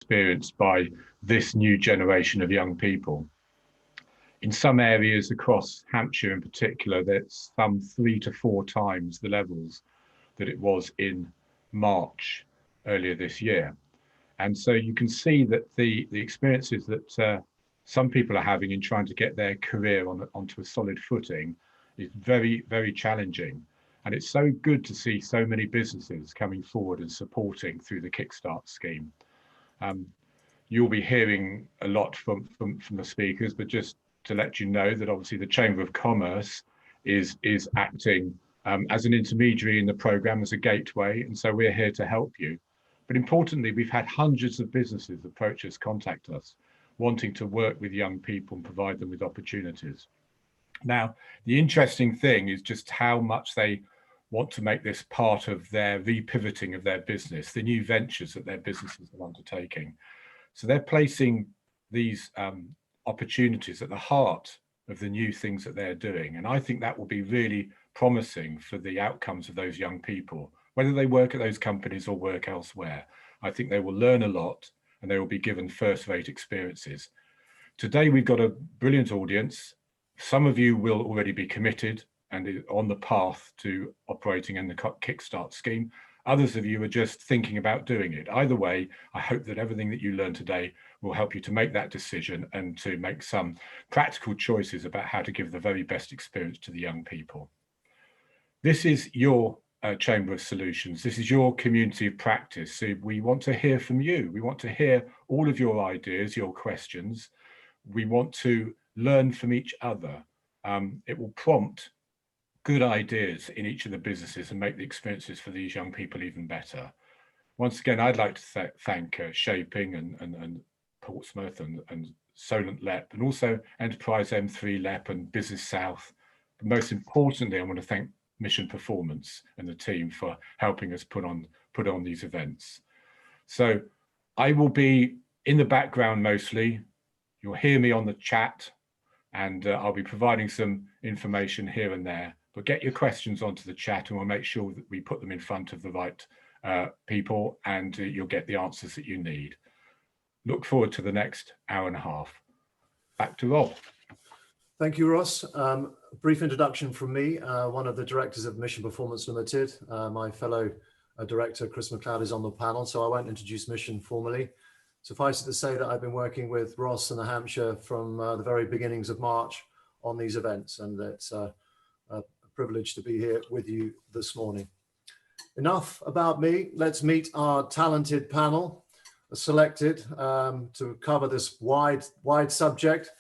experienced by this new generation of young people. In some areas across Hampshire in particular, there's some 3 to 4 times the levels that it was in March earlier this year. And so you can see that the experiences that some people are having in trying to get their career onto a solid footing is very, very challenging. And it's so good to see so many businesses coming forward and supporting through the Kickstart scheme. You'll be hearing a lot from the speakers, but just to let you know that obviously the Chamber of Commerce is acting as an intermediary in the programme, as a gateway, and so we're here to help you. But importantly, we've had hundreds of businesses approach us, contact us, wanting to work with young people and provide them with opportunities. Now, the interesting thing is just how much they want to make this part of their repivoting of their business, the new ventures that their businesses are undertaking. So they're placing these opportunities at the heart of the new things that they're doing. And I think that will be really promising for the outcomes of those young people, whether they work at those companies or work elsewhere. I think they will learn a lot and they will be given first-rate experiences. Today, we've got a brilliant audience. Some of you will already be committed and on the path to operating in the Kickstart scheme. Others of you are just thinking about doing it. Either way, I hope that everything that you learn today will help you to make that decision and to make some practical choices about how to give the very best experience to the young people. This is your Chamber of Solutions. This is your community of practice. So we want to hear from you. We want to hear all of your ideas, your questions. We want to learn from each other. It will prompt good ideas in each of the businesses and make the experiences for these young people even better. Once again, I'd like to thank Shaping and Portsmouth and Solent LEP, and also Enterprise M3 LEP and Business South. But most importantly, I want to thank Mission Performance and the team for helping us put on these events. So I will be in the background mostly. You'll hear me on the chat, and I'll be providing some information here and there. But get your questions onto the chat and we'll make sure that we put them in front of the right people, and you'll get the answers that you need. Look forward to the next hour and a half. Back to Rob. Thank you, Ross. A brief introduction from me, one of the directors of Mission Performance Limited. My fellow director, Chris McLeod, is on the panel, so I won't introduce Mission formally. Suffice it to say that I've been working with Ross and the Hampshire from the very beginnings of March on these events, and it's a privilege to be here with you this morning. Enough about me. Let's meet our talented panel, selected to cover this wide subject.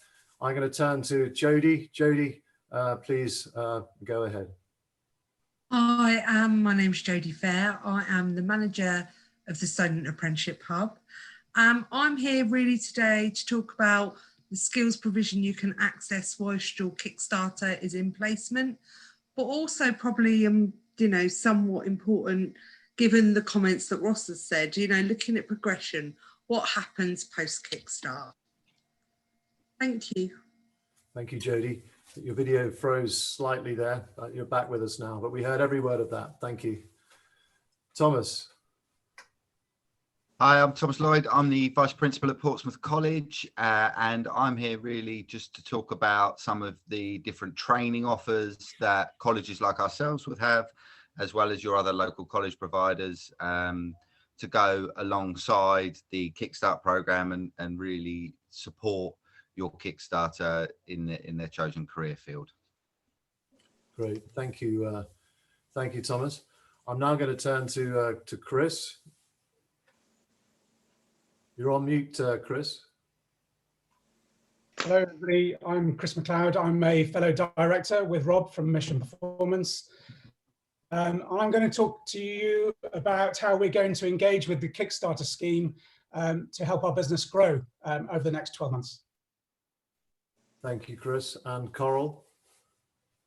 I'm going to turn to Jodie. Jodie, please go ahead. Hi, my name's Jodie Fair. I am the manager of the Solent Apprenticeship Hub. I'm here really today to talk about the skills provision you can access whilst your Kickstarter is in placement, but also probably, somewhat important given the comments that Ross has said, looking at progression, what happens post Kickstart. Thank you. Thank you, Jodie. Your video froze slightly there. You're back with us now, but we heard every word of that. Thank you. Thomas. Hi, I'm Thomas Lloyd. I'm the Vice Principal at Portsmouth College, and I'm here really just to talk about some of the different training offers that colleges like ourselves would have, as well as your other local college providers, to go alongside the Kickstart programme and really support your Kickstarter in their chosen career field. Great, thank you, Thomas. I'm now going to turn to Chris. You're on mute, Chris. Hello, everybody. I'm Chris McLeod. I'm a fellow director with Rob from Mission Performance. I'm going to talk to you about how we're going to engage with the Kickstarter scheme to help our business grow over the next 12 months. Thank you, Chris. And Coral?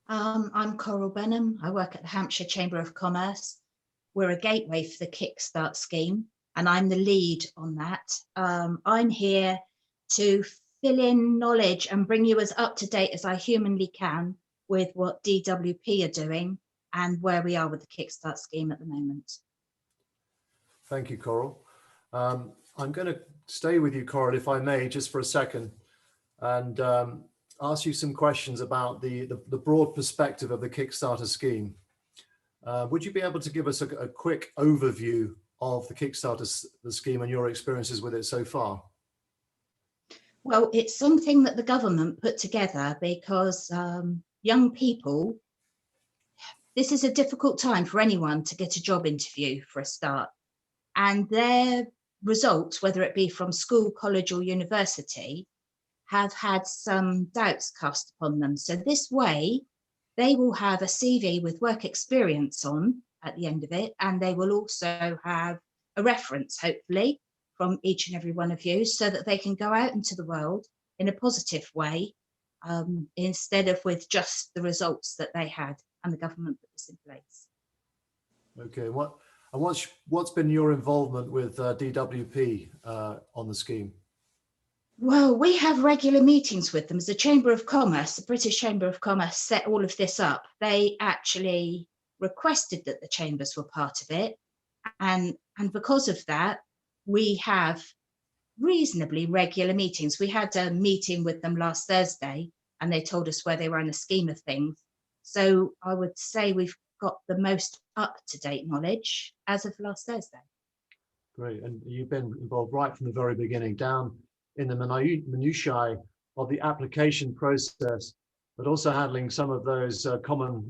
I'm Coral Benham. I work at the Hampshire Chamber of Commerce. We're a gateway for the Kickstart scheme, and I'm the lead on that. I'm here to fill in knowledge and bring you as up to date as I humanly can with what DWP are doing and where we are with the Kickstart scheme at the moment. Thank you, Coral. I'm going to stay with you, Coral, if I may, just for a second, and ask you some questions about the broad perspective of the Kickstarter scheme. Would you be able to give us a quick overview of the Kickstarter scheme and your experiences with it so far? Well, it's something that the government put together because young people, this is a difficult time for anyone to get a job interview for a start. And their results, whether it be from school, college or university, have had some doubts cast upon them. So this way, they will have a CV with work experience on at the end of it, and they will also have a reference, hopefully, from each and every one of you, so that they can go out into the world in a positive way, instead of with just the results that they had, and the government put this in place. Okay, what's been your involvement with DWP on the scheme? Well, we have regular meetings with them. As the Chamber of Commerce, the British Chamber of Commerce set all of this up. They actually requested that the chambers were part of it. And because of that, we have reasonably regular meetings. We had a meeting with them last Thursday and they told us where they were in the scheme of things. So I would say we've got the most up-to-date knowledge as of last Thursday. Great, and you've been involved right from the very beginning, down in the minutiae of the application process, but also handling some of those common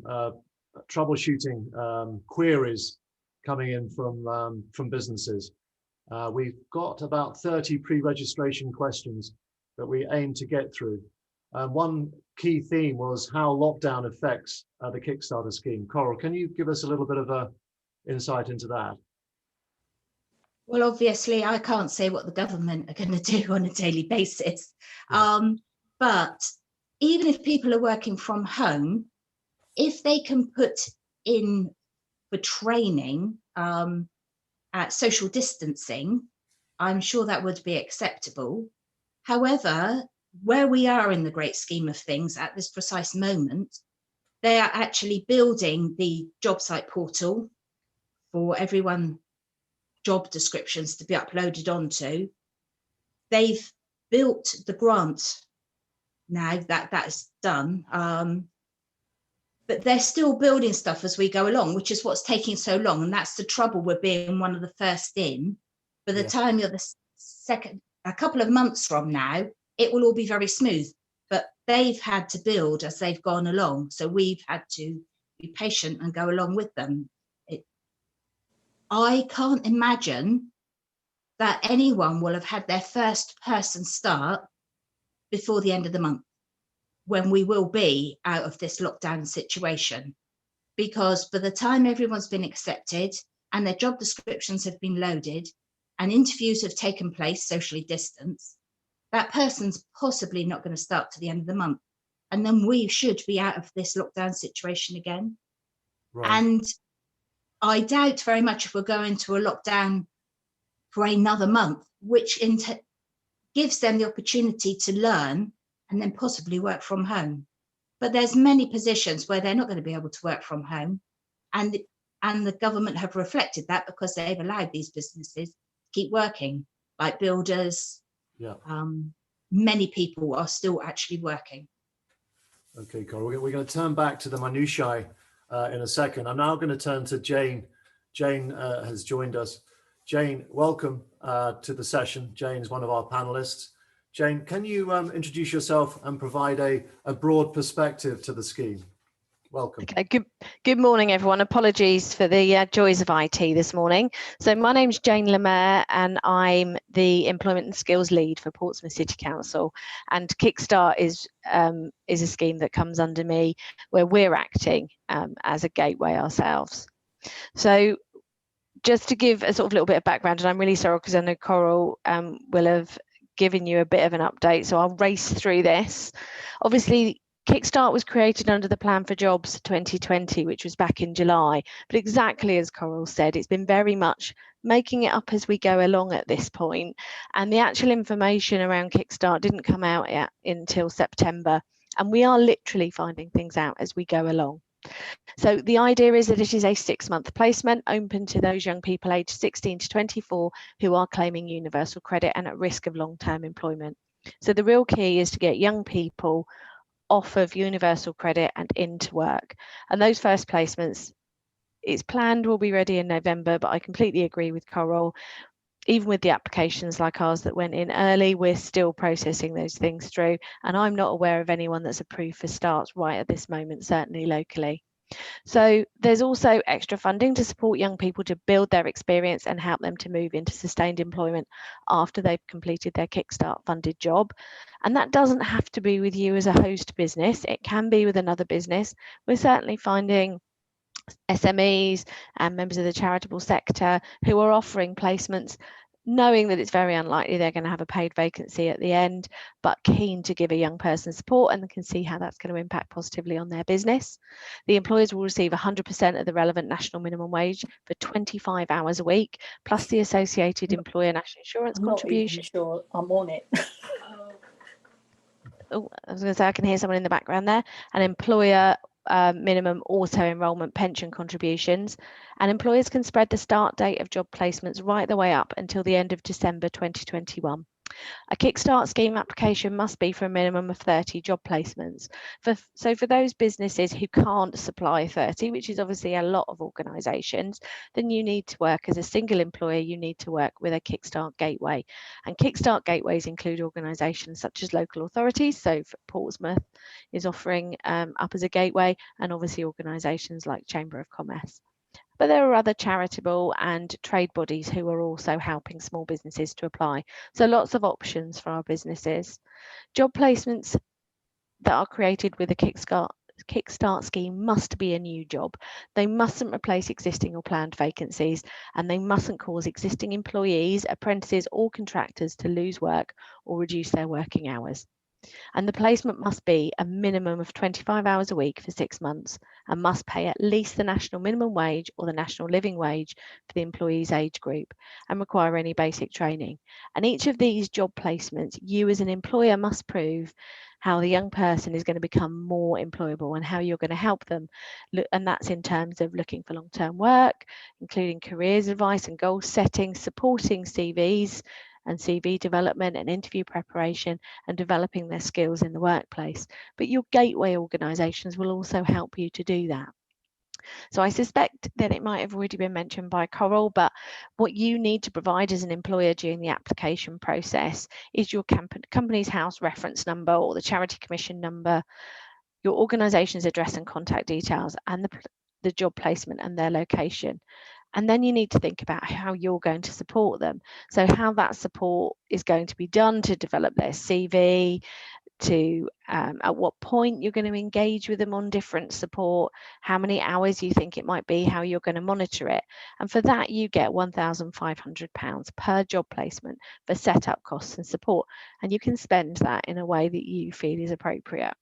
troubleshooting queries coming in from businesses. We've got about 30 pre-registration questions that we aim to get through. One key theme was how lockdown affects the Kickstarter scheme. Coral, can you give us a little bit of a insight into that? Well, obviously, I can't say what the government are going to do on a daily basis. Yeah. But even if people are working from home, if they can put in for training at social distancing, I'm sure that would be acceptable. However, where we are in the great scheme of things at this precise moment, they are actually building the job site portal for everyone, job descriptions to be uploaded onto. They've built the grant now, that is done, but they're still building stuff as we go along, which is what's taking so long, and that's the trouble with being one of the first in. By the time you're the second, a couple of months from now, it will all be very smooth, but they've had to build as they've gone along, so we've had to be patient and go along with them. I can't imagine that anyone will have had their first person start before the end of the month, when we will be out of this lockdown situation. Because by the time everyone's been accepted and their job descriptions have been loaded and interviews have taken place socially distanced, that person's possibly not going to start to the end of the month. And then we should be out of this lockdown situation again. Right. And I doubt very much if we're going to a lockdown for another month, which gives them the opportunity to learn and then possibly work from home. But there's many positions where they're not going to be able to work from home. And the government have reflected that because they've allowed these businesses to keep working, like builders. Yeah. Many people are still actually working. Okay, Coral, we're going to turn back to the minutiae in a second. I'm now going to turn to Jane. Jane has joined us. Jane, welcome to the session. Jane is one of our panelists. Jane, can you introduce yourself and provide a broad perspective to the scheme? Welcome. Okay, good morning, everyone. Apologies for the joys of IT this morning. So my name's Jane Lemaire and I'm the Employment and Skills Lead for Portsmouth City Council. And Kickstart is a scheme that comes under me where we're acting as a gateway ourselves. So just to give a sort of little bit of background, and I'm really sorry because I know Coral will have given you a bit of an update, so I'll race through this. Obviously, Kickstart was created under the Plan for Jobs 2020, which was back in July. But exactly as Coral said, it's been very much making it up as we go along at this point. And the actual information around Kickstart didn't come out yet until September. And we are literally finding things out as we go along. So the idea is that it is a 6-month placement open to those young people aged 16 to 24 who are claiming universal credit and at risk of long-term employment. So the real key is to get young people off of universal credit and into work. And those first placements, it's planned will be ready in November, but I completely agree with Coral. Even with the applications like ours that went in early, we're still processing those things through. And I'm not aware of anyone that's approved for starts right at this moment, certainly locally. So there's also extra funding to support young people to build their experience and help them to move into sustained employment after they've completed their Kickstart funded job. And that doesn't have to be with you as a host business. It can be with another business. We're certainly finding SMEs and members of the charitable sector who are offering placements, knowing that it's very unlikely they're going to have a paid vacancy at the end, but keen to give a young person support and can see how that's going to impact positively on their business. The employers will receive 100% of the relevant national minimum wage for 25 hours a week, plus the associated employer national insurance contribution. I'm not even sure I'm on it. Oh, I was going to say, I can hear someone in the background there. An employer minimum auto enrolment pension contributions, and employers can spread the start date of job placements right the way up until the end of December 2021. A Kickstart scheme application must be for a minimum of 30 job placements. So for those businesses who can't supply 30, which is obviously a lot of organisations, then you need to work as a single employer, you need to work with a Kickstart gateway. And Kickstart gateways include organisations such as local authorities, so Portsmouth is offering up as a gateway, and obviously organisations like Chamber of Commerce. But there are other charitable and trade bodies who are also helping small businesses to apply. So lots of options for our businesses. Job placements that are created with a Kickstart scheme must be a new job. They mustn't replace existing or planned vacancies, and they mustn't cause existing employees, apprentices or contractors to lose work or reduce their working hours. And the placement must be a minimum of 25 hours a week for 6 months and must pay at least the national minimum wage or the national living wage for the employee's age group and require any basic training. And each of these job placements, you as an employer must prove how the young person is going to become more employable and how you're going to help them. And that's in terms of looking for long-term work, including careers advice and goal setting, supporting CVs and CV development and interview preparation and developing their skills in the workplace. But your gateway organisations will also help you to do that. So I suspect that it might have already been mentioned by Coral, but what you need to provide as an employer during the application process is your company's house reference number or the charity commission number, your organisation's address and contact details, and the job placement and their location. And then you need to think about how you're going to support them. So how that support is going to be done to develop their CV, to at what point you're going to engage with them on different support, how many hours you think it might be, how you're going to monitor it. And for that, you get £1,500 per job placement for setup costs and support. And you can spend that in a way that you feel is appropriate.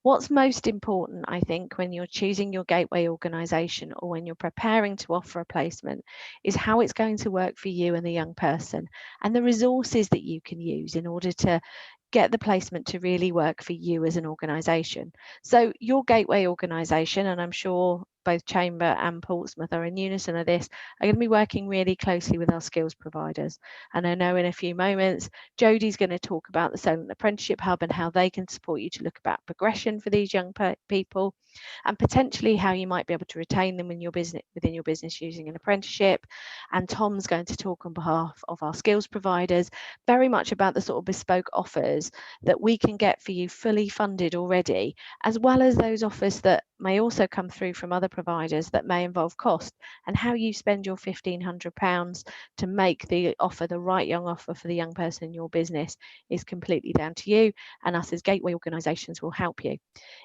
What's most important, I think, when you're choosing your gateway organisation or when you're preparing to offer a placement is how it's going to work for you and the young person and the resources that you can use in order to get the placement to really work for you as an organisation. So your gateway organisation, and I'm sure both Chamber and Portsmouth are in unison of this, are going to be working really closely with our skills providers. And I know in a few moments, Jodie's going to talk about the Solent Apprenticeship Hub and how they can support you to look about progression for these young people and potentially how you might be able to retain them in your business, within your business using an apprenticeship. And Tom's going to talk on behalf of our skills providers very much about the sort of bespoke offers that we can get for you fully funded already, as well as those offers that may also come through from other providers that may involve cost, and how you spend your £1,500 to make the offer the right young offer for the young person in your business is completely down to you, and us as gateway organisations will help you.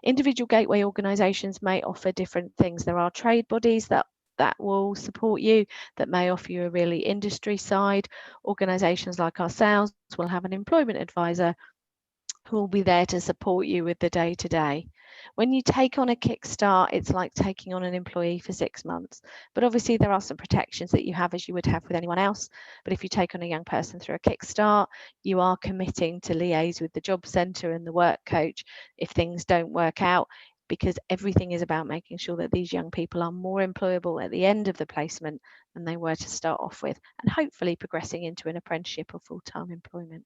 Individual gateway organisations may offer different things. There are trade bodies that will support you, that may offer you a really industry side. Organisations like ourselves will have an employment advisor who will be there to support you with the day-to-day. When you take on a Kickstart, it's like taking on an employee for 6 months. But obviously there are some protections that you have as you would have with anyone else. But if you take on a young person through a Kickstart, you are committing to liaise with the job centre and the work coach if things don't work out. because everything is about making sure that these young people are more employable at the end of the placement than they were to start off with, and hopefully progressing into an apprenticeship or full-time employment.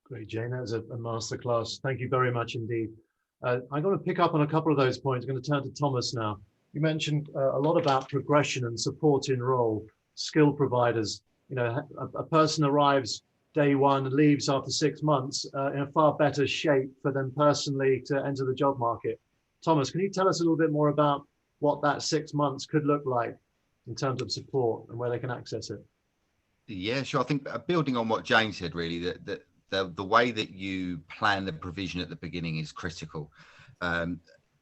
Great, Jane. That was a masterclass. Thank you very much indeed. I'm going to pick up on a couple of those points. I'm going to turn to Thomas now. You mentioned a lot about progression and support in role, skill providers. You know, a person arrives day one and leaves after 6 months in a far better shape for them personally to enter the job market. Thomas, can you tell us a little bit more about what that 6 months could look like in terms of support and where they can access it? Yeah, sure. I think building on what Jane said, really, that the way that you plan the provision at the beginning is critical.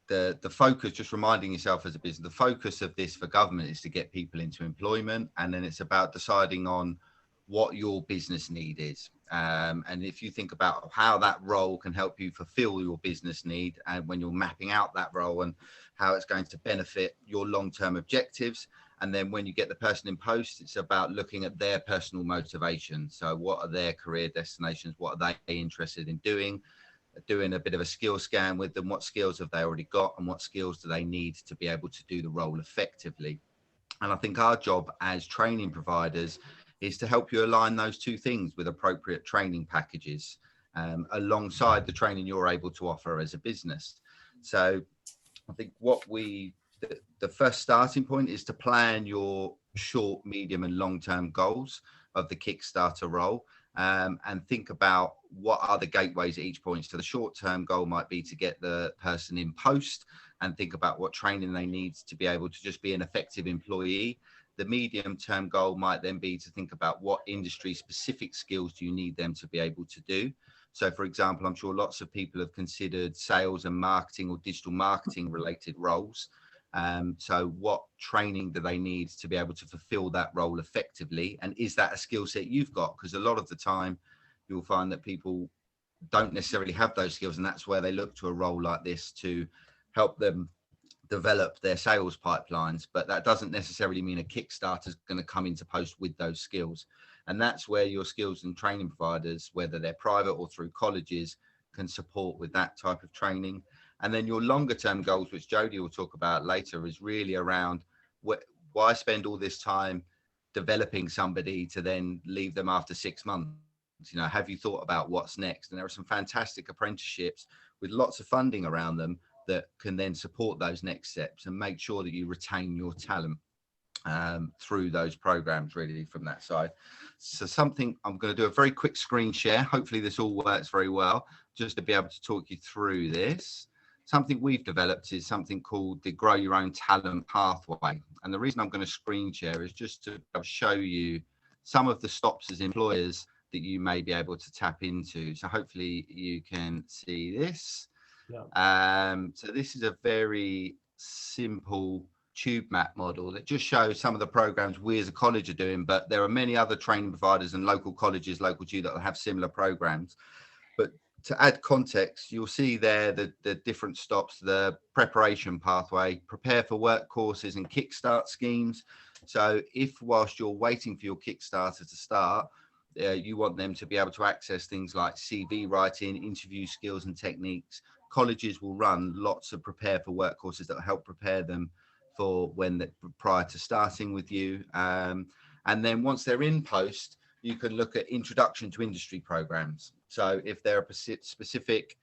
The focus, just reminding yourself as a business, the focus of this for government is to get people into employment, and then it's about deciding on what your business need is. And if you think about how that role can help you fulfill your business need, and when you're mapping out that role and how it's going to benefit your long-term objectives, and then when you get the person in post, it's about looking at their personal motivation. So what are their career destinations? What are they interested in doing a bit of a skill scan with them. What skills have they already got, and what skills do they need to be able to do the role effectively? And I think our job as training providers is to help you align those two things with appropriate training packages alongside the training you're able to offer as a business. So I think the first starting point is to plan your short, medium and long-term goals of the Kickstarter role, and think about what are the gateways at each point. So the short-term goal might be to get the person in post and think about what training they need to be able to just be an effective employee. The medium-term goal might then be to think about what industry-specific skills do you need them to be able to do. So, for example, I'm sure lots of people have considered sales and marketing or digital marketing related roles. So what training do they need to be able to fulfill that role effectively? And is that a skill set you've got? Because a lot of the time you'll find that people don't necessarily have those skills, and that's where they look to a role like this to help them develop their sales pipelines. But that doesn't necessarily mean a Kickstarter is going to come into post with those skills. And that's where your skills and training providers, whether they're private or through colleges, can support with that type of training. And then your longer term goals, which Jodie will talk about later, is really around why spend all this time developing somebody to then leave them after 6 months? You know, have you thought about what's next? And there are some fantastic apprenticeships with lots of funding around them that can then support those next steps and make sure that you retain your talent through those programs, really, from that side. So something, I'm going to do a very quick screen share. Hopefully this all works very well, just to be able to talk you through this. Something we've developed is something called the Grow Your Own Talent Pathway. And the reason I'm going to screen share is just to show you some of the stops as employers that you may be able to tap into. So hopefully you can see this. Yeah. So this is a very simple tube map model that just shows some of the programs we as a college are doing, but there are many other training providers and local colleges local to you that will have similar programs. But to add context, you'll see there the different stops: the preparation pathway, prepare for work courses and Kickstart schemes. So if whilst you're waiting for your Kickstarter to start, you want them to be able to access things like CV writing, interview skills and techniques, colleges will run lots of prepare for work courses that will help prepare them for prior to starting with you. And then once they're in post, you can look at introduction to industry programs. So if there are specific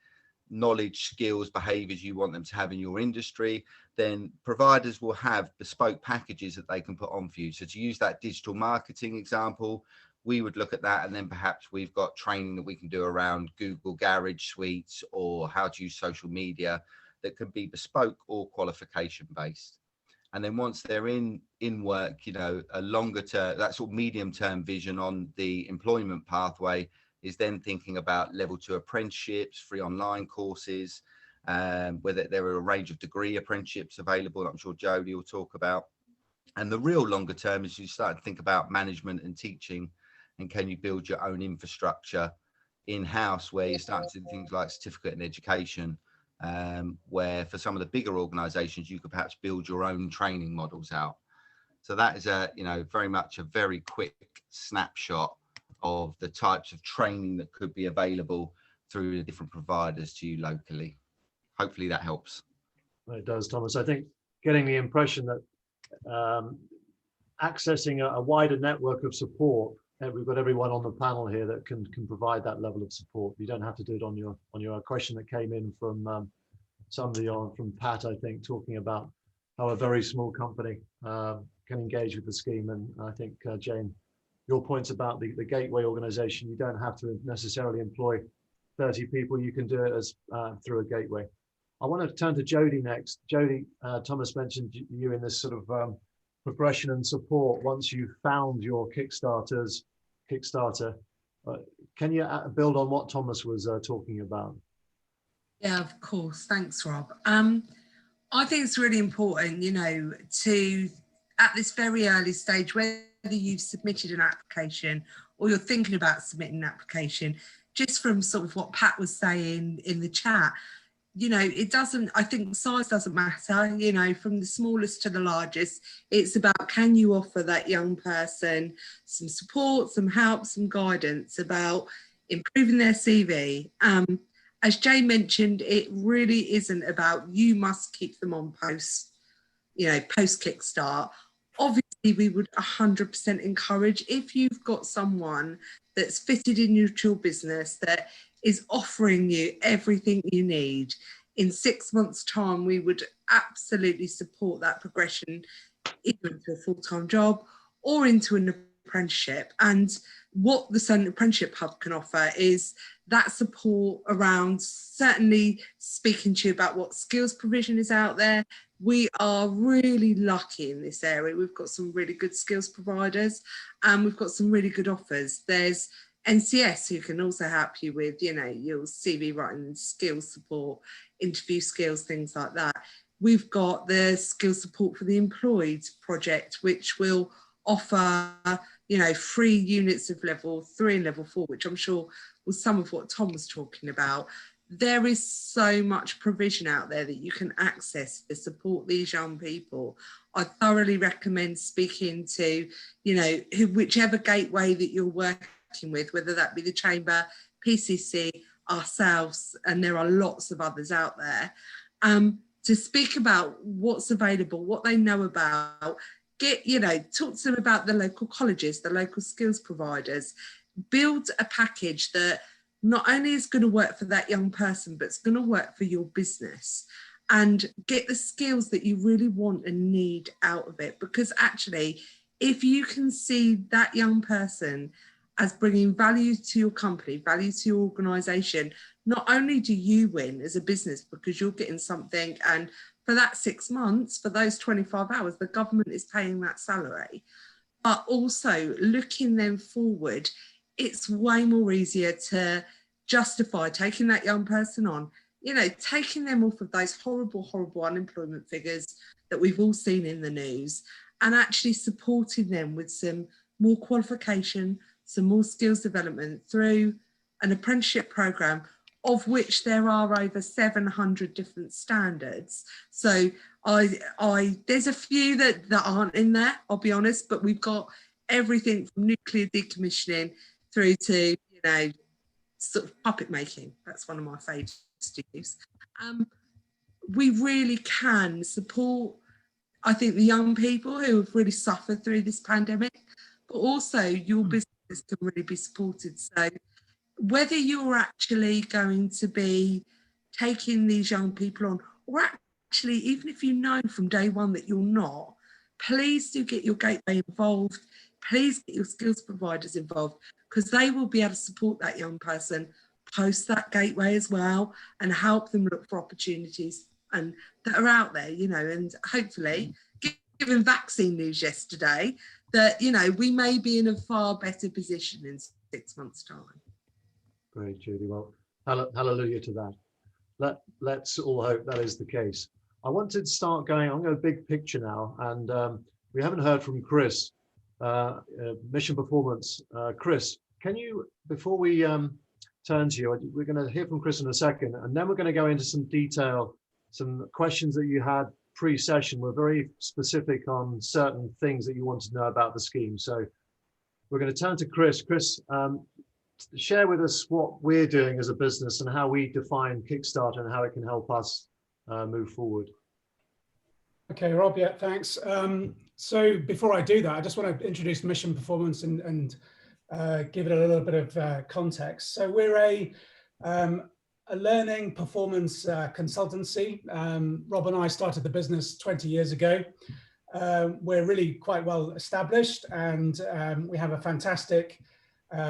knowledge, skills, behaviors you want them to have in your industry, then providers will have bespoke packages that they can put on for you. So to use that digital marketing example, we would look at that, and then perhaps we've got training that we can do around Google Garage suites or how to use social media that can be bespoke or qualification based. And then once they're in work, you know, a longer term, that sort of medium term vision on the employment pathway is then thinking about level 2 apprenticeships, free online courses, whether there are a range of degree apprenticeships available, I'm sure Jodie will talk about. And the real longer term is you start to think about management and teaching, and can you build your own infrastructure in-house where you're starting to do things like certificate in education, where for some of the bigger organizations you could perhaps build your own training models out. So that is very much a very quick snapshot of the types of training that could be available through the different providers to you locally. Hopefully that helps. It does, Thomas. I think getting the impression that accessing a wider network of support, and we've got everyone on the panel here that can provide that level of support. You don't have to do it on your question that came in from somebody from Pat, I think, talking about how a very small company can engage with the scheme. And I think, Jane, your points about the gateway organization, you don't have to necessarily employ 30 people. You can do it as through a gateway. I want to turn to Jody next. Jody, Thomas mentioned you in this sort of progression and support once you've found your Kickstarter. Can you build on what Thomas was talking about? Yeah, of course. Thanks, Rob. I think it's really important, you know, to, at this very early stage, whether you've submitted an application or you're thinking about submitting an application, just from sort of what Pat was saying in the chat, you know, it doesn't, I think size doesn't matter, you know, from the smallest to the largest. It's about, can you offer that young person some support, some help, some guidance about improving their CV. As Jane mentioned, it really isn't about you must keep them on post, you know, post Kickstart. Obviously, we would 100% encourage, if you've got someone that's fitted in your business, that is offering you everything you need, in 6 months' time, we would absolutely support that progression either into a full-time job or into an apprenticeship. And what the Student Apprenticeship Hub can offer is that support around certainly speaking to you about what skills provision is out there. We are really lucky in this area. We've got some really good skills providers and we've got some really good offers. There's NCS who can also help you with, you know, your CV writing, skills support, interview skills, things like that. We've got the skills support for the employed project, which will offer, you know, 3 units of level 3 and level 4, which I'm sure was some of what Tom was talking about. There is so much provision out there that you can access to support these young people. I thoroughly recommend speaking to, you know, whichever gateway that you're working with, whether that be the Chamber, PCC, ourselves, and there are lots of others out there, to speak about what's available, what they know about. You know, talk to them about the local colleges, the local skills providers. Build a package that not only is going to work for that young person, but it's going to work for your business, and get the skills that you really want and need out of it. Because actually, if you can see that young person as bringing value to your company, value to your organisation, not only do you win as a business because you're getting something, and for that 6 months, for those 25 hours, the government is paying that salary, but also looking them forward, it's way more easier to justify taking that young person on, you know, taking them off of those horrible, horrible unemployment figures that we've all seen in the news, and actually supporting them with some more qualification, some more skills development through an apprenticeship programme, of which there are over 700 different standards. So there's a few that aren't in there, I'll be honest, but we've got everything from nuclear decommissioning through to, you know, sort of puppet making. That's one of my favourites to use. We really can support, I think, the young people who have really suffered through this pandemic, but also your business can really be supported. So whether you're actually going to be taking these young people on, or actually, even if you know from day one that you're not, please do get your gateway involved. Please get your skills providers involved, because they will be able to support that young person post that gateway as well, and help them look for opportunities and that are out there, you know, and hopefully, given vaccine news yesterday, that, you know, we may be in a far better position in 6 months' time. Great, Judy. Well, hallelujah to that. Let's all hope that is the case. I wanted to start going, I'm going to big picture now, and we haven't heard from Chris, Mission Performance. Chris, can you, before we turn to you, we're going to hear from Chris in a second, and then we're going to go into some detail, some questions that you had pre-session were very specific on certain things that you wanted to know about the scheme. So we're going to turn to Chris. Chris, share with us what we're doing as a business and how we define Kickstart and how it can help us move forward. Okay, Rob, yeah, thanks. So before I do that, I just want to introduce Mission Performance and give it a little bit of context. So we're a learning performance consultancy. Rob and I started the business 20 years ago. We're really quite well established, and we have a fantastic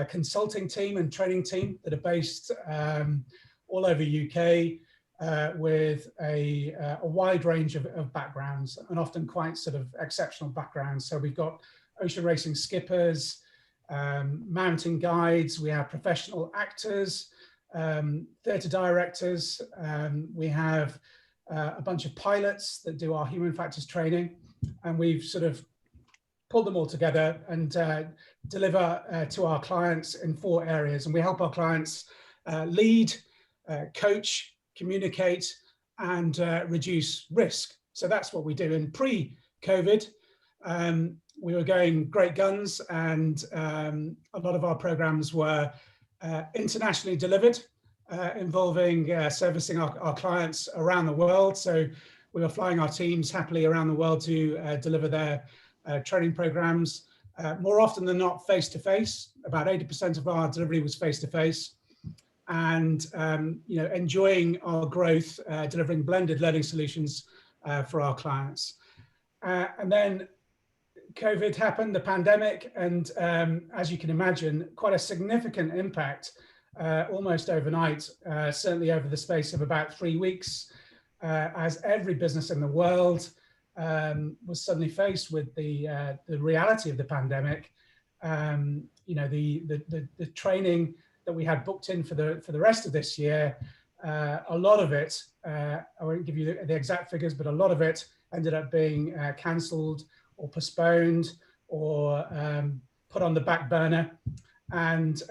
consulting team and training team that are based all over UK, with a wide range of backgrounds, and often quite sort of exceptional backgrounds. So we've got ocean racing skippers, mountain guides, we have professional actors, theatre directors, we have a bunch of pilots that do our human factors training, and we've sort of pulled them all together and deliver to our clients in 4 areas. And we help our clients lead, coach, communicate, and reduce risk. So that's what we do. In pre-COVID, we were going great guns, and a lot of our programs were internationally delivered, involving servicing our clients around the world. So we were flying our teams happily around the world to deliver their training programs. More often than not, face-to-face. About 80% of our delivery was face-to-face. And you know, enjoying our growth, delivering blended learning solutions for our clients. And then COVID happened, the pandemic, and as you can imagine, quite a significant impact almost overnight, certainly over the space of about 3 weeks, as every business in the world was suddenly faced with the reality of the pandemic. You know, the training that we had booked in for the rest of this year, a lot of it, I won't give you the exact figures, but a lot of it ended up being cancelled or postponed or put on the back burner. And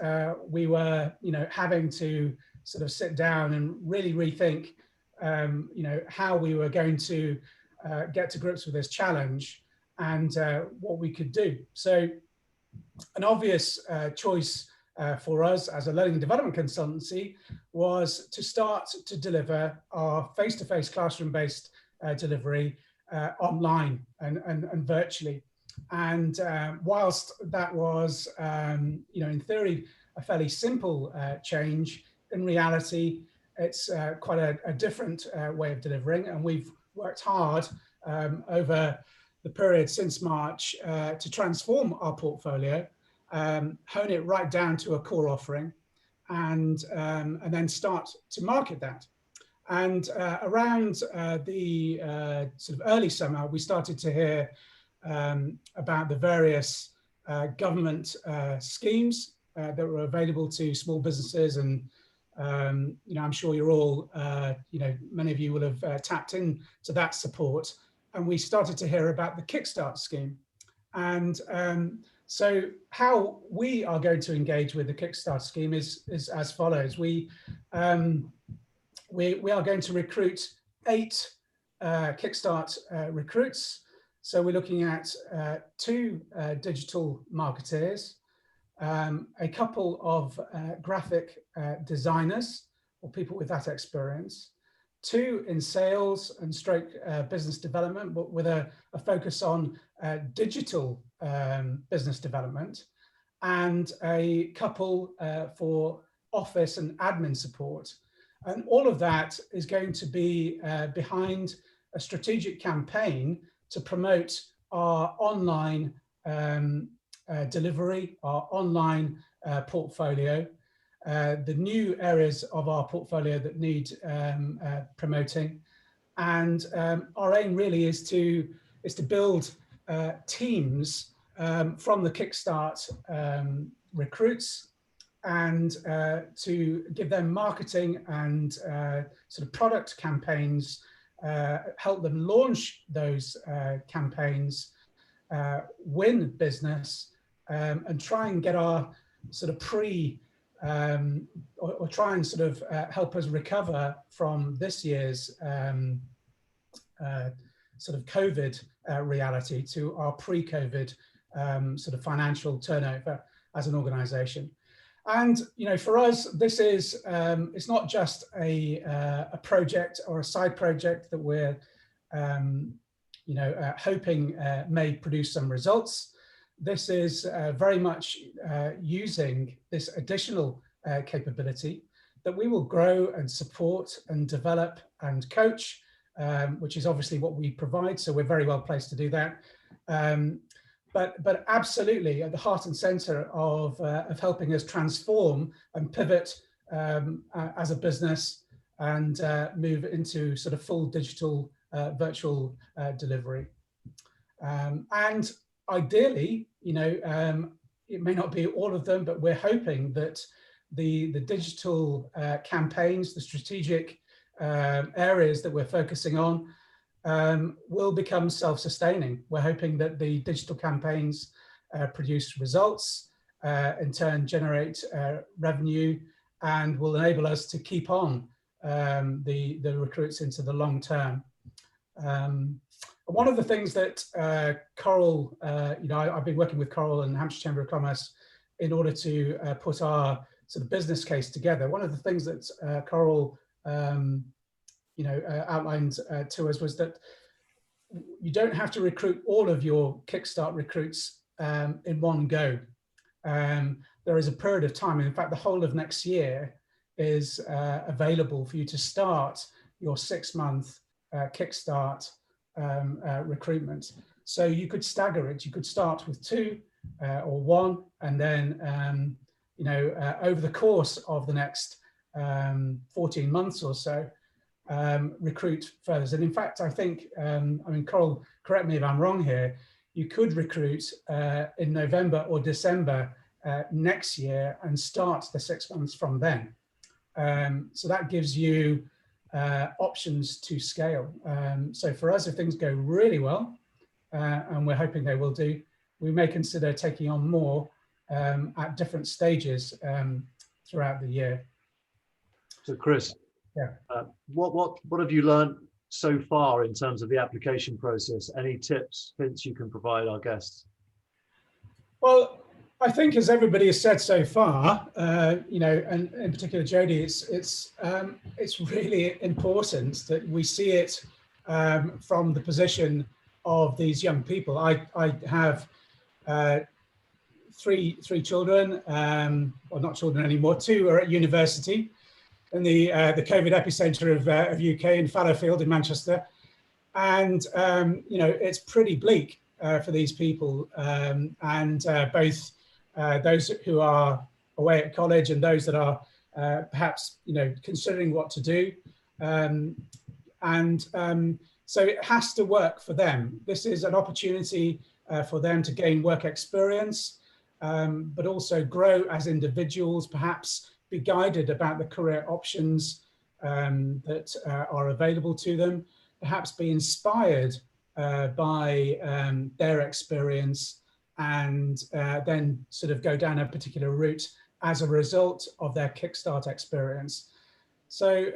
we were, you know, having to sort of sit down and really rethink, you know, how we were going to get to grips with this challenge and what we could do. So an obvious choice for us as a learning and development consultancy was to start to deliver our face-to-face classroom-based delivery online and virtually. And whilst that was, you know, in theory, a fairly simple change, in reality, it's quite a different way of delivering. And we've worked hard over the period since March to transform our portfolio, hone it right down to a core offering, and then start to market that. And around the sort of early summer, we started to hear about the various government schemes that were available to small businesses. And, you know, I'm sure you're all, you know, many of you will have tapped into that support. And we started to hear about the Kickstart scheme. And so how we are going to engage with the Kickstart scheme is as follows. We are going to recruit 8 Kickstart recruits. So we're looking at 2 digital marketeers, a couple of graphic designers or people with that experience, 2 in sales and stroke business development, but with a focus on digital business development, and a couple for office and admin support. And all of that is going to be behind a strategic campaign to promote our online delivery, our online portfolio, the new areas of our portfolio that need promoting. And our aim really is to build teams from the Kickstart recruits, and to give them marketing and sort of product campaigns, help them launch those campaigns, win business, and try and get our sort of or try and sort of help us recover from this year's sort of COVID reality to our pre-COVID sort of financial turnover as an organization. And, you know, for us, this is, it's not just a project or a side project that we're hoping may produce some results. This is very much using this additional capability that we will grow and support and develop and coach, which is obviously what we provide. So we're very well placed to do that. But absolutely at the heart and center of helping us transform and pivot as a business and move into sort of full digital virtual delivery. And ideally, it may not be all of them, but we're hoping that the digital campaigns, the strategic areas that we're focusing on will become self-sustaining. We're hoping that the digital campaigns produce results, in turn generate revenue, and will enable us to keep on the recruits into the long term. One of the things that Coral, I've been working with Coral and Hampshire Chamber of Commerce in order to put our sort of business case together. One of the things that Coral outlined to us was that you don't have to recruit all of your Kickstart recruits in one go. There is a period of time, and in fact, the whole of next year is available for you to start your 6-month Kickstart recruitment. So you could stagger it. You could start with 2 or 1, and then over the course of the next 14 months or so, recruit further. And in fact, I think, Coral, correct me if I'm wrong here, you could recruit in November or December next year and start the 6 months from then. So that gives you options to scale. So for us, if things go really well, and we're hoping they will do, we may consider taking on more at different stages throughout the year. So Chris, yeah, what have you learned so far in terms of the application process? Any tips, hints you can provide our guests? Well, I think as everybody has said so far, and in particular Jodie, it's really important that we see it from the position of these young people. I have three children, well, not children anymore. 2 are at university in the COVID epicenter of UK in Fallowfield in Manchester, and it's pretty bleak for these people, and both those who are away at college and those that are perhaps considering what to do, so it has to work for them. This is an opportunity for them to gain work experience, but also grow as individuals, perhaps be guided about the career options that are available to them, perhaps be inspired by their experience, and then sort of go down a particular route as a result of their Kickstart experience. So,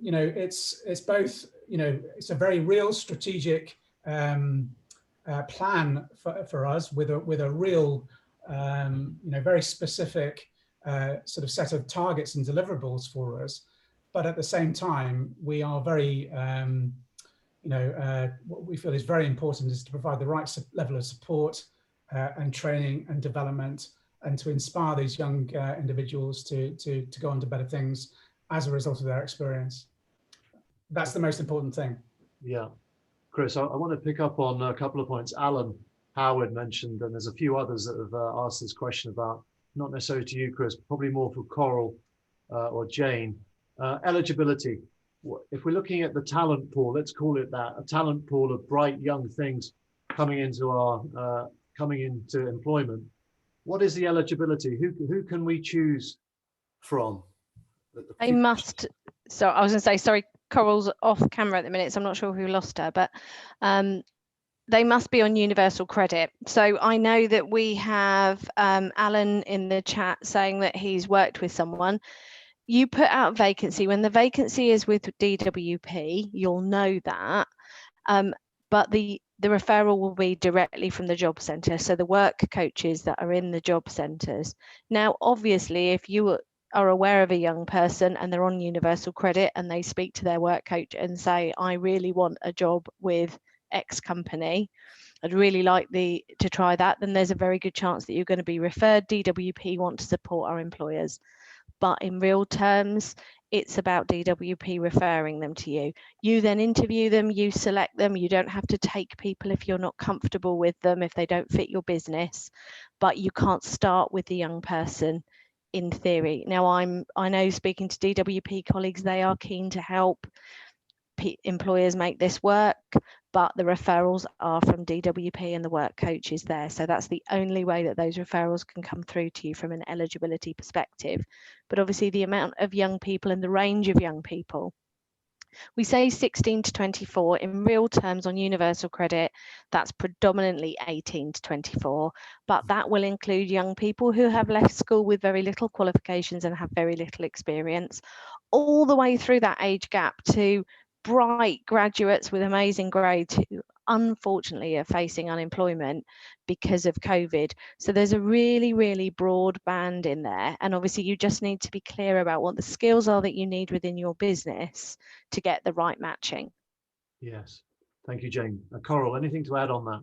it's both, it's a very real strategic plan for us with a real, very specific sort of set of targets and deliverables for us. But at the same time, we are very, what we feel is very important is to provide the right level of support and training and development, and to inspire these young individuals to go on to better things as a result of their experience. That's the most important thing. Yeah. Chris, I want to pick up on a couple of points Alan Howard mentioned, and there's a few others that have asked this question about, not necessarily to you, Chris, probably more for Coral or Jane. Eligibility. If we're looking at the talent pool, let's call it that, a talent pool of bright young things coming into employment, what is the eligibility? Who can we choose from? They must. So I was going to say, sorry, Coral's off camera at the minute, so I'm not sure who lost her, but they must be on universal credit. So I know that we have Alan in the chat saying that he's worked with someone. You put out vacancy. When the vacancy is with DWP, you'll know that. But the referral will be directly from the job centre. So the work coaches that are in the job centres. Now, obviously, if you are aware of a young person and they're on universal credit and they speak to their work coach and say, I really want a job with X company, I'd really like to try that, then there's a very good chance that you're going to be referred. DWP want to support our employers, but in real terms, it's about DWP referring them to you. You then interview them, you select them. You don't have to take people if you're not comfortable with them, if they don't fit your business, but you can't start with the young person in theory. Now, I know, speaking to DWP colleagues, they are keen to help employers make this work, but the referrals are from DWP and the work coaches there. So that's the only way that those referrals can come through to you from an eligibility perspective. But obviously the amount of young people and the range of young people, we say 16 to 24, in real terms on universal credit, that's predominantly 18 to 24, but that will include young people who have left school with very little qualifications and have very little experience, all the way through that age gap to bright graduates with amazing grades who unfortunately are facing unemployment because of COVID. So there's a really, really broad band in there. And obviously you just need to be clear about what the skills are that you need within your business to get the right matching. Yes. Thank you, Jane. Coral, anything to add on that?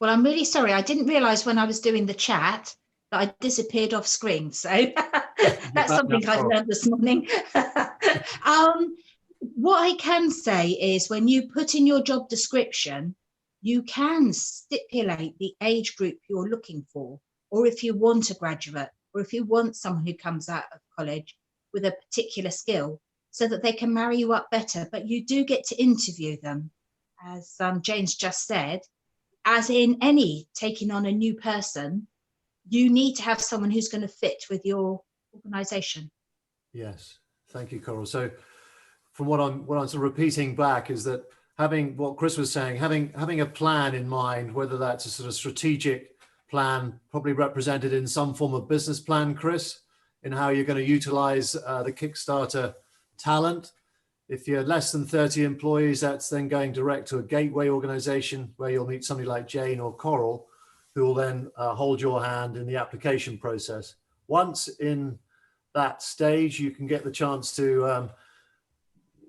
Well, I'm really sorry. I didn't realise when I was doing the chat that I disappeared off screen. So that's something I've learned this morning. What I can say is when you put in your job description, you can stipulate the age group you're looking for, or if you want a graduate, or if you want someone who comes out of college with a particular skill, so that they can marry you up better. But you do get to interview them, as Jane's just said. As in any taking on a new person, you need to have someone who's going to fit with your organisation. Yes, thank you, Coral. So from what I'm sort of repeating back is that having what Chris was saying, having a plan in mind, whether that's a sort of strategic plan, probably represented in some form of business plan, Chris, in how you're going to utilize the Kickstarter talent. If you're less than 30 employees, that's then going direct to a gateway organization where you'll meet somebody like Jane or Coral, who will then hold your hand in the application process. Once in that stage, you can get the chance to,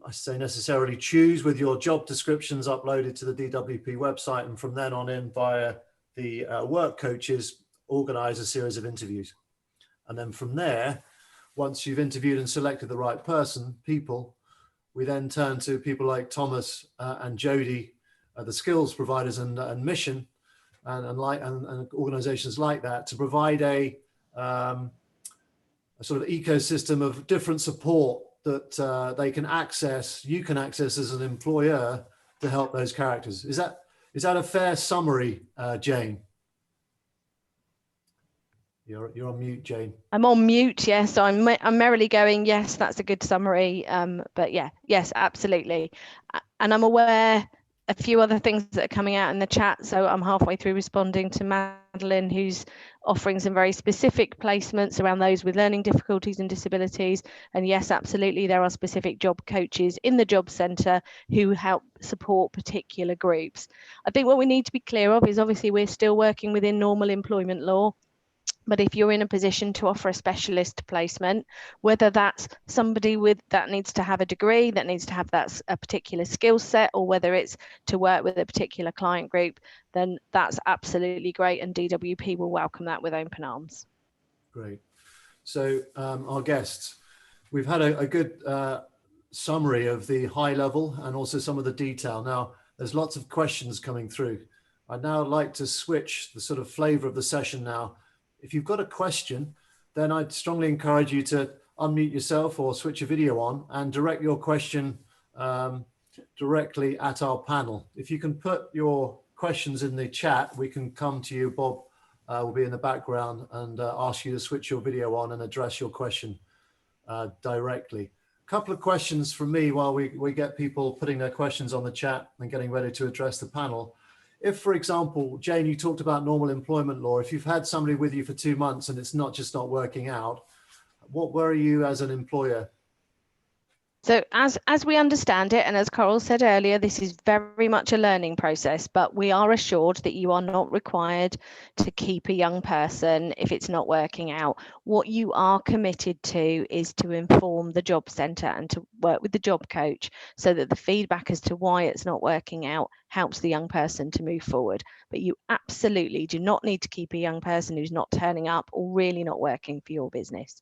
I say necessarily choose with your job descriptions uploaded to the DWP website, and from then on in via the work coaches, organize a series of interviews. And then from there, once you've interviewed and selected the right people, we then turn to people like Thomas and Jody, the skills providers and Mission, and organizations like that, to provide a sort of ecosystem of different support that they can access, you can access as an employer to help those characters. Is that a fair summary, Jane? You're on mute, Jane. I'm on mute, yes. I'm merrily going, yes, that's a good summary. But yeah, yes, absolutely. And I'm aware a few other things that are coming out in the chat. So I'm halfway through responding to Madeline, who's offering some very specific placements around those with learning difficulties and disabilities. And yes, absolutely, there are specific job coaches in the job centre who help support particular groups. I think what we need to be clear of is obviously we're still working within normal employment law. But if you're in a position to offer a specialist placement, whether that's somebody that needs to have a degree, that needs to have a particular skill set, or whether it's to work with a particular client group, then that's absolutely great. And DWP will welcome that with open arms. Great. So our guests, we've had a good summary of the high level and also some of the detail. Now, there's lots of questions coming through. I'd now like to switch the sort of flavor of the session now. If you've got a question, then I'd strongly encourage you to unmute yourself or switch your video on and direct your question directly at our panel. If you can put your questions in the chat, we can come to you. Bob will be in the background and ask you to switch your video on and address your question directly. A couple of questions from me while we get people putting their questions on the chat and getting ready to address the panel. If, for example, Jane, you talked about normal employment law. If you've had somebody with you for 2 months and it's not working out, what worry you as an employer? So as we understand it, and as Coral said earlier, this is very much a learning process, but we are assured that you are not required to keep a young person if it's not working out. What you are committed to is to inform the job centre and to work with the job coach so that the feedback as to why it's not working out helps the young person to move forward. But you absolutely do not need to keep a young person who's not turning up or really not working for your business.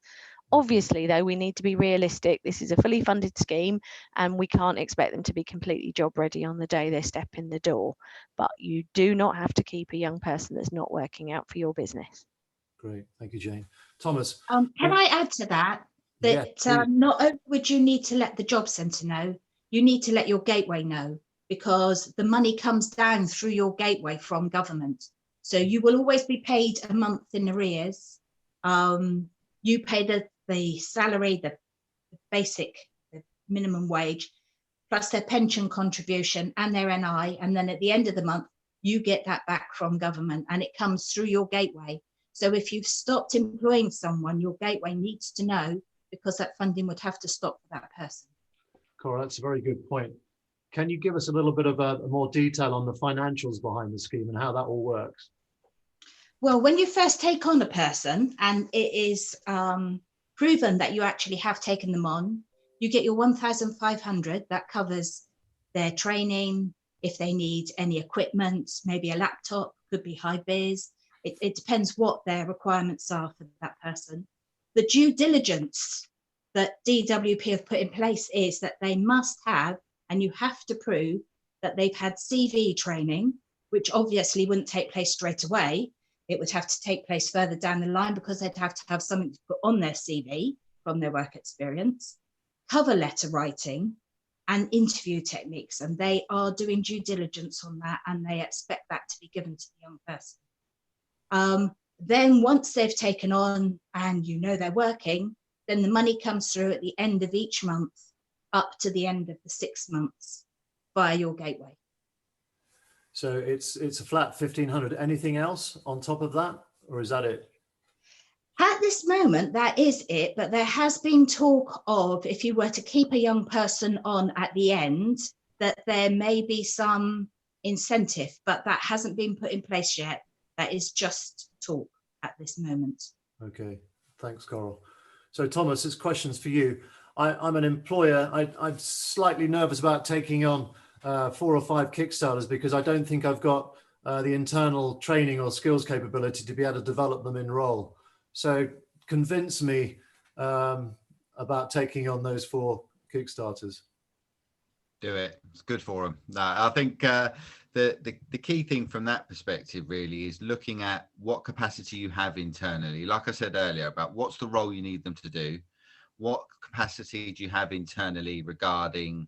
Obviously, though, we need to be realistic. This is a fully funded scheme and we can't expect them to be completely job ready on the day they step in the door. But you do not have to keep a young person that's not working out for your business. Great. Thank you, Jane. Thomas. Can I add to that? Yeah, Not only would you need to let the job centre know, you need to let your gateway know, because the money comes down through your gateway from government. So you will always be paid a month in arrears. You pay the salary, the basic, the minimum wage, plus their pension contribution and their NI. And then at the end of the month, you get that back from government and it comes through your gateway. So if you've stopped employing someone, your gateway needs to know, because that funding would have to stop for that person. Cora, that's a very good point. Can you give us a little bit of a more detail on the financials behind the scheme and how that all works? Well, when you first take on a person and it is proven that you actually have taken them on, you get your 1,500. That covers their training, if they need any equipment, maybe a laptop, could be high vis. It depends what their requirements are for that person. The due diligence that DWP have put in place is that they must have, and you have to prove that they've had CV training, which obviously wouldn't take place straight away. It would have to take place further down the line because they'd have to have something to put on their CV from their work experience, cover letter writing, and interview techniques. And they are doing due diligence on that, and they expect that to be given to the young person. Then once they've taken on and you know they're working, then the money comes through at the end of each month up to the end of the 6 months via your gateway. So it's a flat 1,500. Anything else on top of that, or is that it? At this moment, that is it, but there has been talk of, if you were to keep a young person on at the end, that there may be some incentive, but that hasn't been put in place yet. That is just talk at this moment. Okay, thanks, Coral. So Thomas, it's questions for you. I'm an employer. I'm slightly nervous about taking on 4 or 5 Kickstarters because I don't think I've got the internal training or skills capability to be able to develop them in role. So convince me about taking on those 4 Kickstarters. Do it. It's good for them. No, I think the key thing from that perspective really is looking at what capacity you have internally. Like I said earlier, about what's the role you need them to do, what capacity do you have internally regarding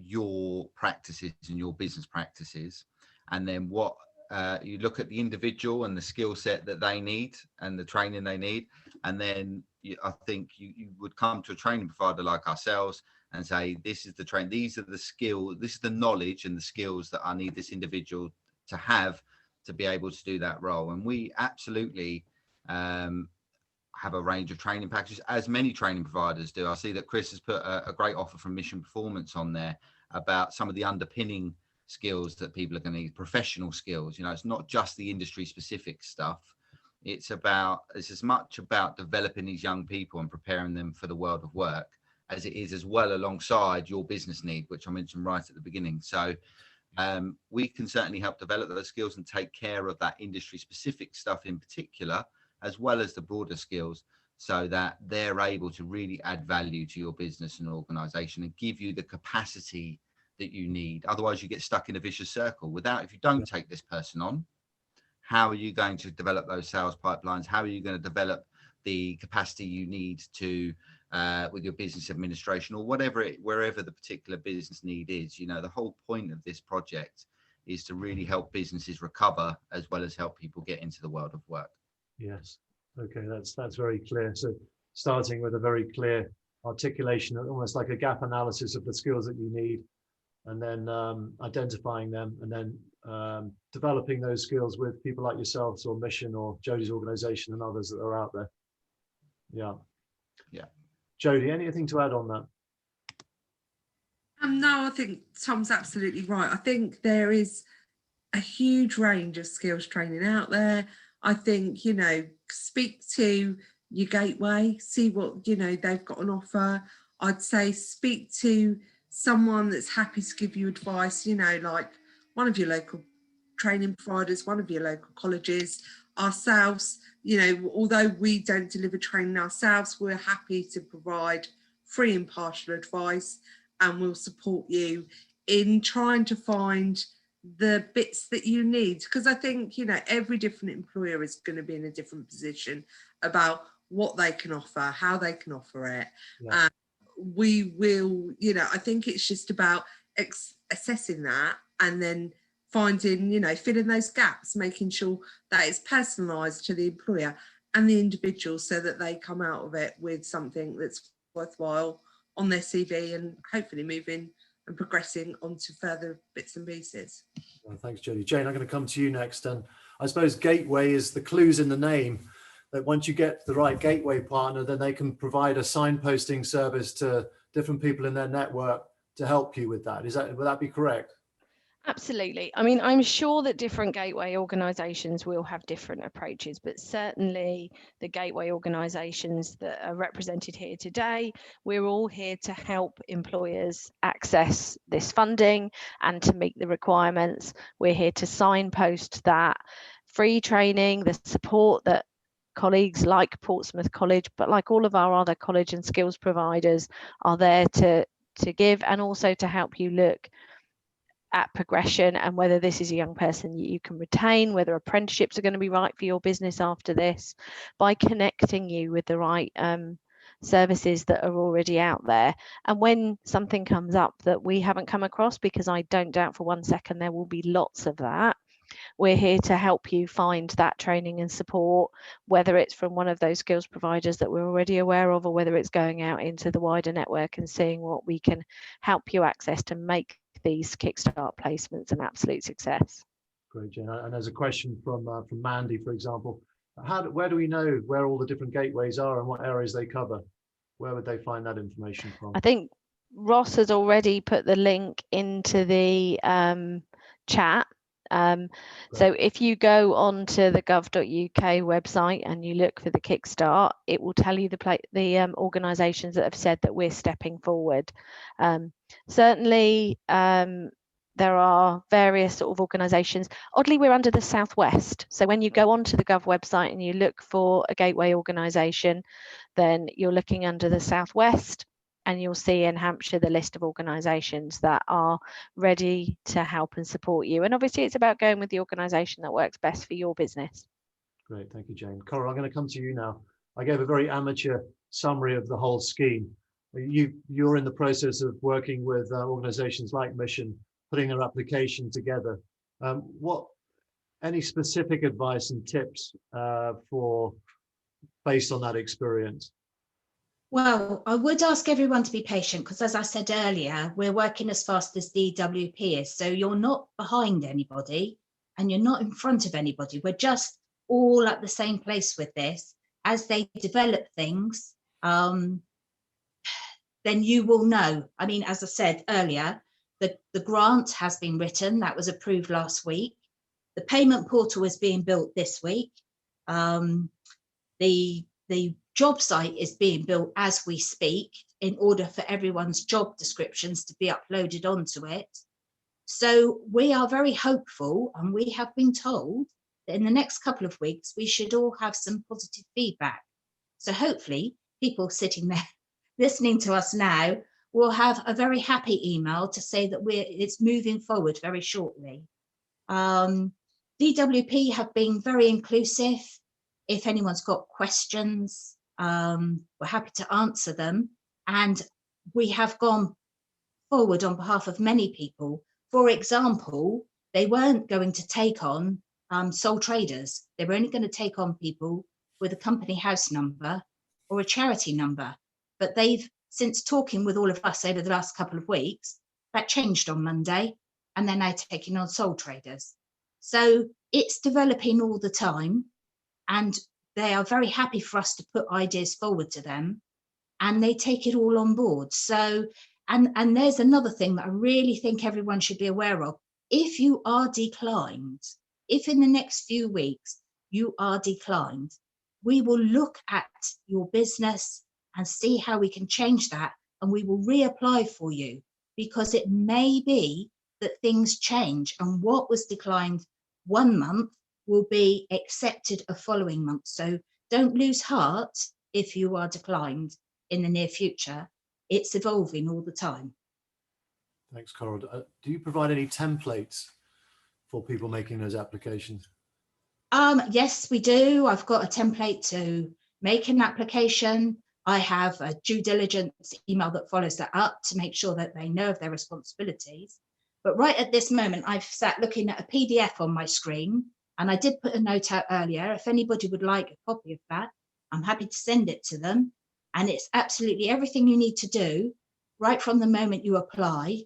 your practices and your business practices, and then what you look at the individual and the skill set that they need and the training they need, and then I think you would come to a training provider like ourselves and say, this is the train, these are the skills, this is the knowledge and the skills that I need this individual to have to be able to do that role. And we absolutely have a range of training packages, as many training providers do. I see that Chris has put a great offer from Mission Performance on there about some of the underpinning skills that people are going to need, professional skills. You know, it's not just the industry specific stuff. It's as much about developing these young people and preparing them for the world of work as it is as well alongside your business need, which I mentioned right at the beginning. So we can certainly help develop those skills and take care of that industry specific stuff in particular, as well as the broader skills, so that they're able to really add value to your business and organization and give you the capacity that you need. Otherwise you get stuck in a vicious circle. If you don't take this person on, how are you going to develop those sales pipelines? How are you going to develop the capacity you need to with your business administration or wherever the particular business need is? You know, the whole point of this project is to really help businesses recover as well as help people get into the world of work. Yes. Okay, that's very clear. So starting with a very clear articulation, almost like a gap analysis of the skills that you need, and then identifying them, and then developing those skills with people like yourselves or Mission or Jodie's organization and others that are out there. Yeah. Jodie, anything to add on that? No, I think Tom's absolutely right. I think there is a huge range of skills training out there. I think, you know, speak to your gateway, see what, you know, they've got on offer. I'd say speak to someone that's happy to give you advice, you know, like one of your local training providers, one of your local colleges. Ourselves, you know, although we don't deliver training ourselves, we're happy to provide free impartial advice, and we'll support you in trying to find the bits that you need, because I think, you know, every different employer is going to be in a different position about what they can offer, how they can offer it. Yeah. We will, you know, I think it's just about assessing that and then finding, you know, filling those gaps, making sure that it's personalised to the employer and the individual so that they come out of it with something that's worthwhile on their CV and hopefully moving and progressing onto further bits and pieces. Well, thanks, Jodie. Jane, I'm going to come to you next. And I suppose gateway is the clues in the name, that once you get the right gateway partner, then they can provide a signposting service to different people in their network to help you with that. Would that be correct? Absolutely. I mean, I'm sure that different gateway organisations will have different approaches, but certainly the gateway organisations that are represented here today, we're all here to help employers access this funding and to meet the requirements. We're here to signpost that free training, the support that colleagues like Portsmouth College, but like all of our other college and skills providers are there to give, and also to help you look at progression and whether this is a young person you can retain, whether apprenticeships are going to be right for your business after this, by connecting you with the right services that are already out there. And when something comes up that we haven't come across, because I don't doubt for one second there will be lots of that, we're here to help you find that training and support, whether it's from one of those skills providers that we're already aware of, or whether it's going out into the wider network and seeing what we can help you access to make these Kickstart placements an absolute success. Great, Jane. And there's a question from Mandy, for example. Where do we know where all the different gateways are and what areas they cover? Where would they find that information from? I think Ross has already put the link into the chat. So if you go on to the gov.uk website and you look for the Kickstart, it will tell you the organisations that have said that we're stepping forward. Certainly, there are various sort of organisations. Oddly, we're under the Southwest. So when you go onto the Gov website and you look for a gateway organisation, then you're looking under the Southwest, and you'll see in Hampshire the list of organisations that are ready to help and support you. And obviously it's about going with the organisation that works best for your business. Great, thank you, Jane. Coral, I'm going to come to you now. I gave a very amateur summary of the whole scheme. You're in the process of working with organisations like Mission, putting their application together. Any specific advice and tips based on that experience? Well, I would ask everyone to be patient, because as I said earlier, we're working as fast as DWP is. So you're not behind anybody and you're not in front of anybody. We're just all at the same place with this. As they develop things, then you will know. I mean, as I said earlier, the grant has been written. That was approved last week. The payment portal is being built this week. The job site is being built as we speak in order for everyone's job descriptions to be uploaded onto it. So we are very hopeful, and we have been told that in the next couple of weeks, we should all have some positive feedback. So hopefully people sitting there listening to us now will have a very happy email to say that it's moving forward very shortly. DWP have been very inclusive. If anyone's got questions, we're happy to answer them. And we have gone forward on behalf of many people. For example, they weren't going to take on sole traders. They were only going to take on people with a company house number or a charity number. But they've, since talking with all of us over the last couple of weeks, that changed on Monday, and they're now taking on sole traders. So it's developing all the time. And they are very happy for us to put ideas forward to them, and they take it all on board. So And there's another thing that I really think everyone should be aware of. If you are declined, if in the next few weeks you are declined, we will look at your business and see how we can change that, and we will reapply for you, because it may be that things change and what was declined one month will be accepted a following month. So don't lose heart if you are declined in the near future. It's evolving all the time. Thanks, Coral. Do you provide any templates for people making those applications? Yes, we do. I've got a template to make an application. I have a due diligence email that follows that up to make sure that they know of their responsibilities. But right at this moment, I've sat looking at a PDF on my screen, and I did put a note out earlier. If anybody would like a copy of that, I'm happy to send it to them. And it's absolutely everything you need to do, right from the moment you apply,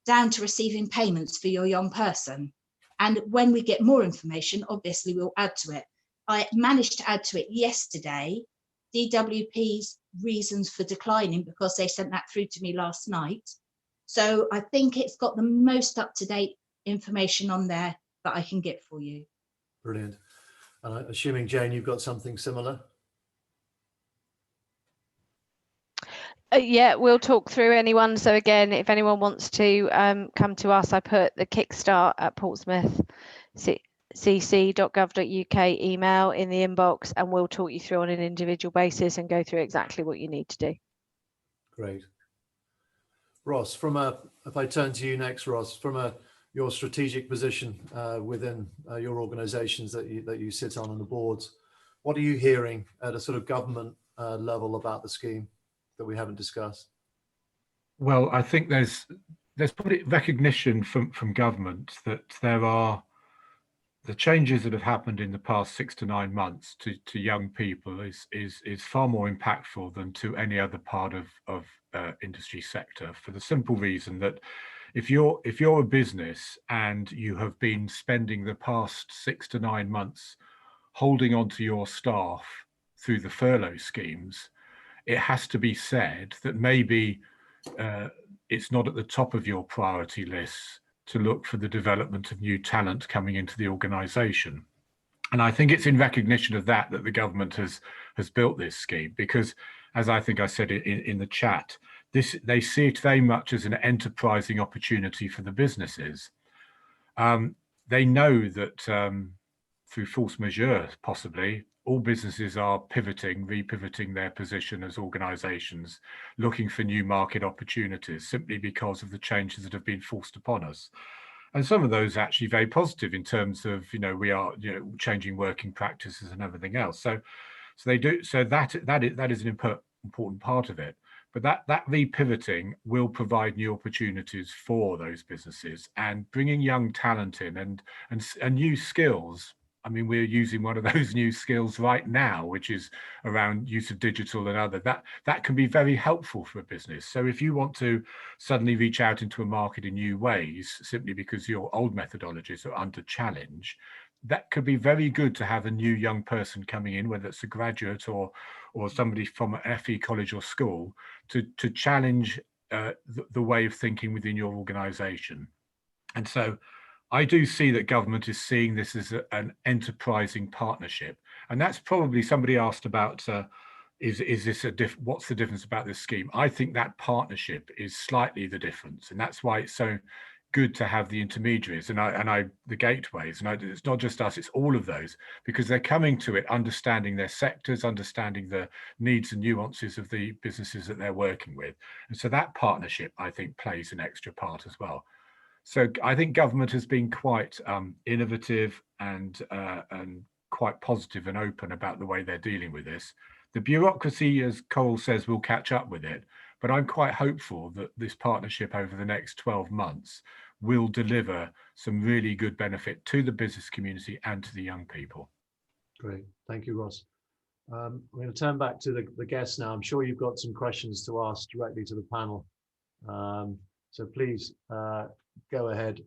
down to receiving payments for your young person. And when we get more information, obviously we'll add to it. I managed to add to it yesterday DWP's reasons for declining, because they sent that through to me last night. So I think it's got the most up-to-date information on there that I can get for you. Brilliant. And assuming, Jane, you've got something similar? Yeah, we'll talk through anyone. So again, if anyone wants to come to us, I put the Kickstart at Portsmouth cc.gov.uk email in the inbox, and we'll talk you through on an individual basis and go through exactly what you need to do. Great. Ross, if I turn to you next, Ross, from your strategic position within your organisations that you sit on the boards, what are you hearing at a sort of government level about the scheme that we haven't discussed? Well, I think there's probably recognition from government that there are the changes that have happened in the past 6 to 9 months to young people is far more impactful than to any other part of industry sector, for the simple reason that if you're a business and you have been spending the past 6 to 9 months holding on to your staff through the furlough schemes, it has to be said that maybe it's not at the top of your priority list to look for the development of new talent coming into the organisation. And I think it's in recognition of that the government has built this scheme, because, as I think I said in the chat, they see it very much as an enterprising opportunity for the businesses. They know that through force majeure, possibly, all businesses are repivoting their position as organisations, looking for new market opportunities simply because of the changes that have been forced upon us. And some of those are actually very positive in terms of, we are, changing working practices and everything else. So they do. So that is an important part of it. But that repivoting will provide new opportunities for those businesses, and bringing young talent in and new skills. I mean, we're using one of those new skills right now, which is around use of digital and other. That can be very helpful for a business. So if you want to suddenly reach out into a market in new ways, simply because your old methodologies are under challenge, that could be very good to have a new young person coming in, whether it's a graduate or somebody from an FE college or school, to challenge the way of thinking within your organisation. And so I do see that government is seeing this as an enterprising partnership. And that's probably, somebody asked about, is this what's the difference about this scheme? I think that partnership is slightly the difference. And that's why it's so good to have the intermediaries and the gateways. And it's not just us, it's all of those, because they're coming to it, understanding their sectors, understanding the needs and nuances of the businesses that they're working with. And so that partnership, I think, plays an extra part as well. So I think government has been quite innovative and quite positive and open about the way they're dealing with this. The bureaucracy, as Coral says, will catch up with it, but I'm quite hopeful that this partnership over the next 12 months will deliver some really good benefit to the business community and to the young people. Great, thank you, Ross. I'm going to turn back to the guests now. I'm sure you've got some questions to ask directly to the panel. So please go ahead,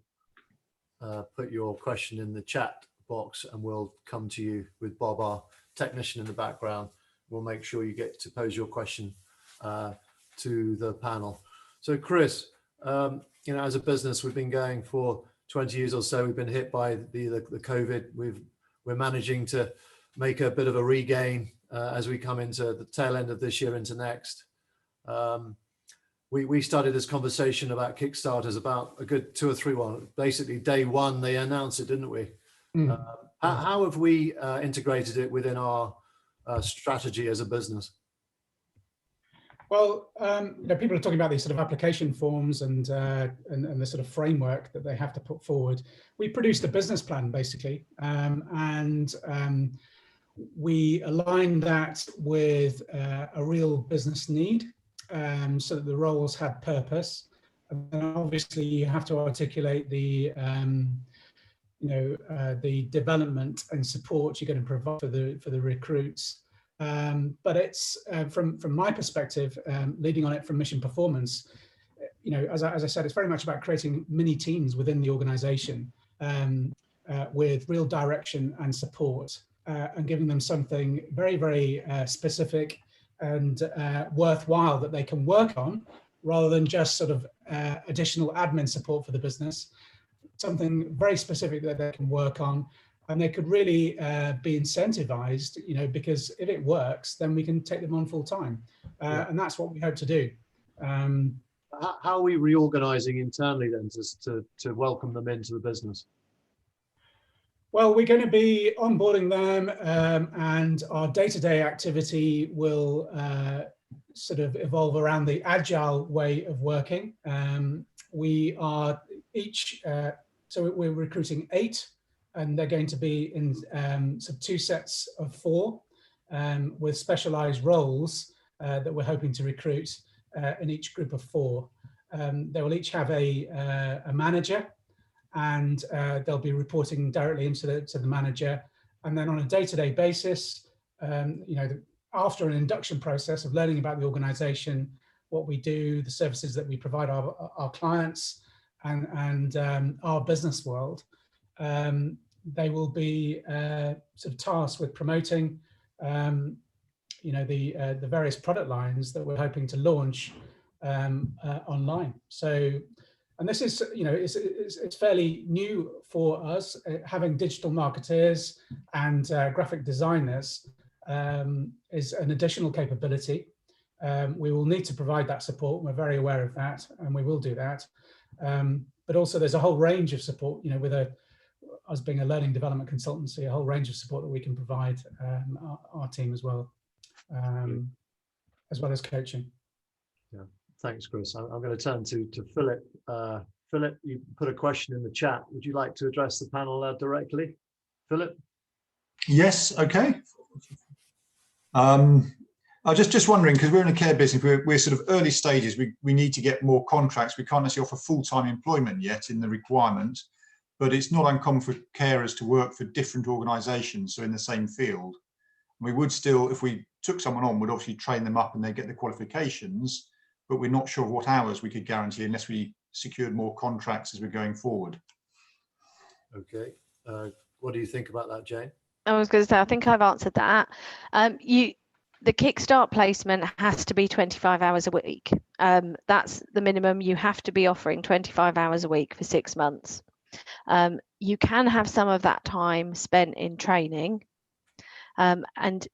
put your question in the chat box, and we'll come to you with Bob, our technician in the background. We'll make sure you get to pose your question to the panel. So Chris, you know, as a business, we've been going for 20 years or so. We've been hit by the COVID. We're managing to make a bit of a regain as we come into the tail end of this year into next. We started this conversation about Kickstarters about a good 2 or 3 months. Basically, day one they announced it, didn't we? How have we integrated it within our strategy as a business? Well, you know, people are talking about these sort of application forms and the sort of framework that they have to put forward. We produced a business plan basically, and we aligned that with a real business need, so that the roles had purpose. And then obviously you have to articulate the the development and support you're going to provide for the recruits. But it's from my perspective, leading on it from Mission Performance, you know, as I said, it's very much about creating mini teams within the organization with real direction and support, and giving them something very, very specific and worthwhile that they can work on, rather than just sort of additional admin support for the business. Something very specific that they can work on, and they could really be incentivized, you know, because if it works, then we can take them on full time, and that's what we hope to do. How are we reorganizing internally then to welcome them into the business? Well, we're going to be onboarding them, and our day-to-day activity will sort of evolve around the agile way of working. We are each, so we're recruiting 8, and they're going to be in sort of 2 sets of 4 with specialized roles that we're hoping to recruit in each group of 4. They will each have a manager, and they'll be reporting directly into the manager. And then on a day-to-day basis, you know, after an induction process of learning about the organization, what we do, the services that we provide our clients and our business world, they will be sort of tasked with promoting, you know, the various product lines that we're hoping to launch online. So, and this is, you know, it's fairly new for us, having digital marketeers and graphic designers is an additional capability. We will need to provide that support. We're very aware of that, and we will do that. But also there's a whole range of support, you know, with us being a learning development consultancy, a whole range of support that we can provide our team as well as coaching. Yeah, thanks, Chris. I'm going to turn to Philip. Philip, you put a question in the chat. Would you like to address the panel directly, Philip? Yes. Okay. I was just wondering, because we're in a care business, we're sort of early stages. We need to get more contracts. We can't necessarily offer full-time employment yet in the requirement, but it's not uncommon for carers to work for different organisations, so in the same field. We would still, if we took someone on, would obviously train them up and they get the qualifications, but we're not sure what hours we could guarantee unless we secured more contracts as we're going forward. Okay. What do you think about that, Jane? I was going to say, I think I've answered that. The Kickstart placement has to be 25 hours a week. That's the minimum. You have to be offering 25 hours a week for 6 months. You can have some of that time spent in training. And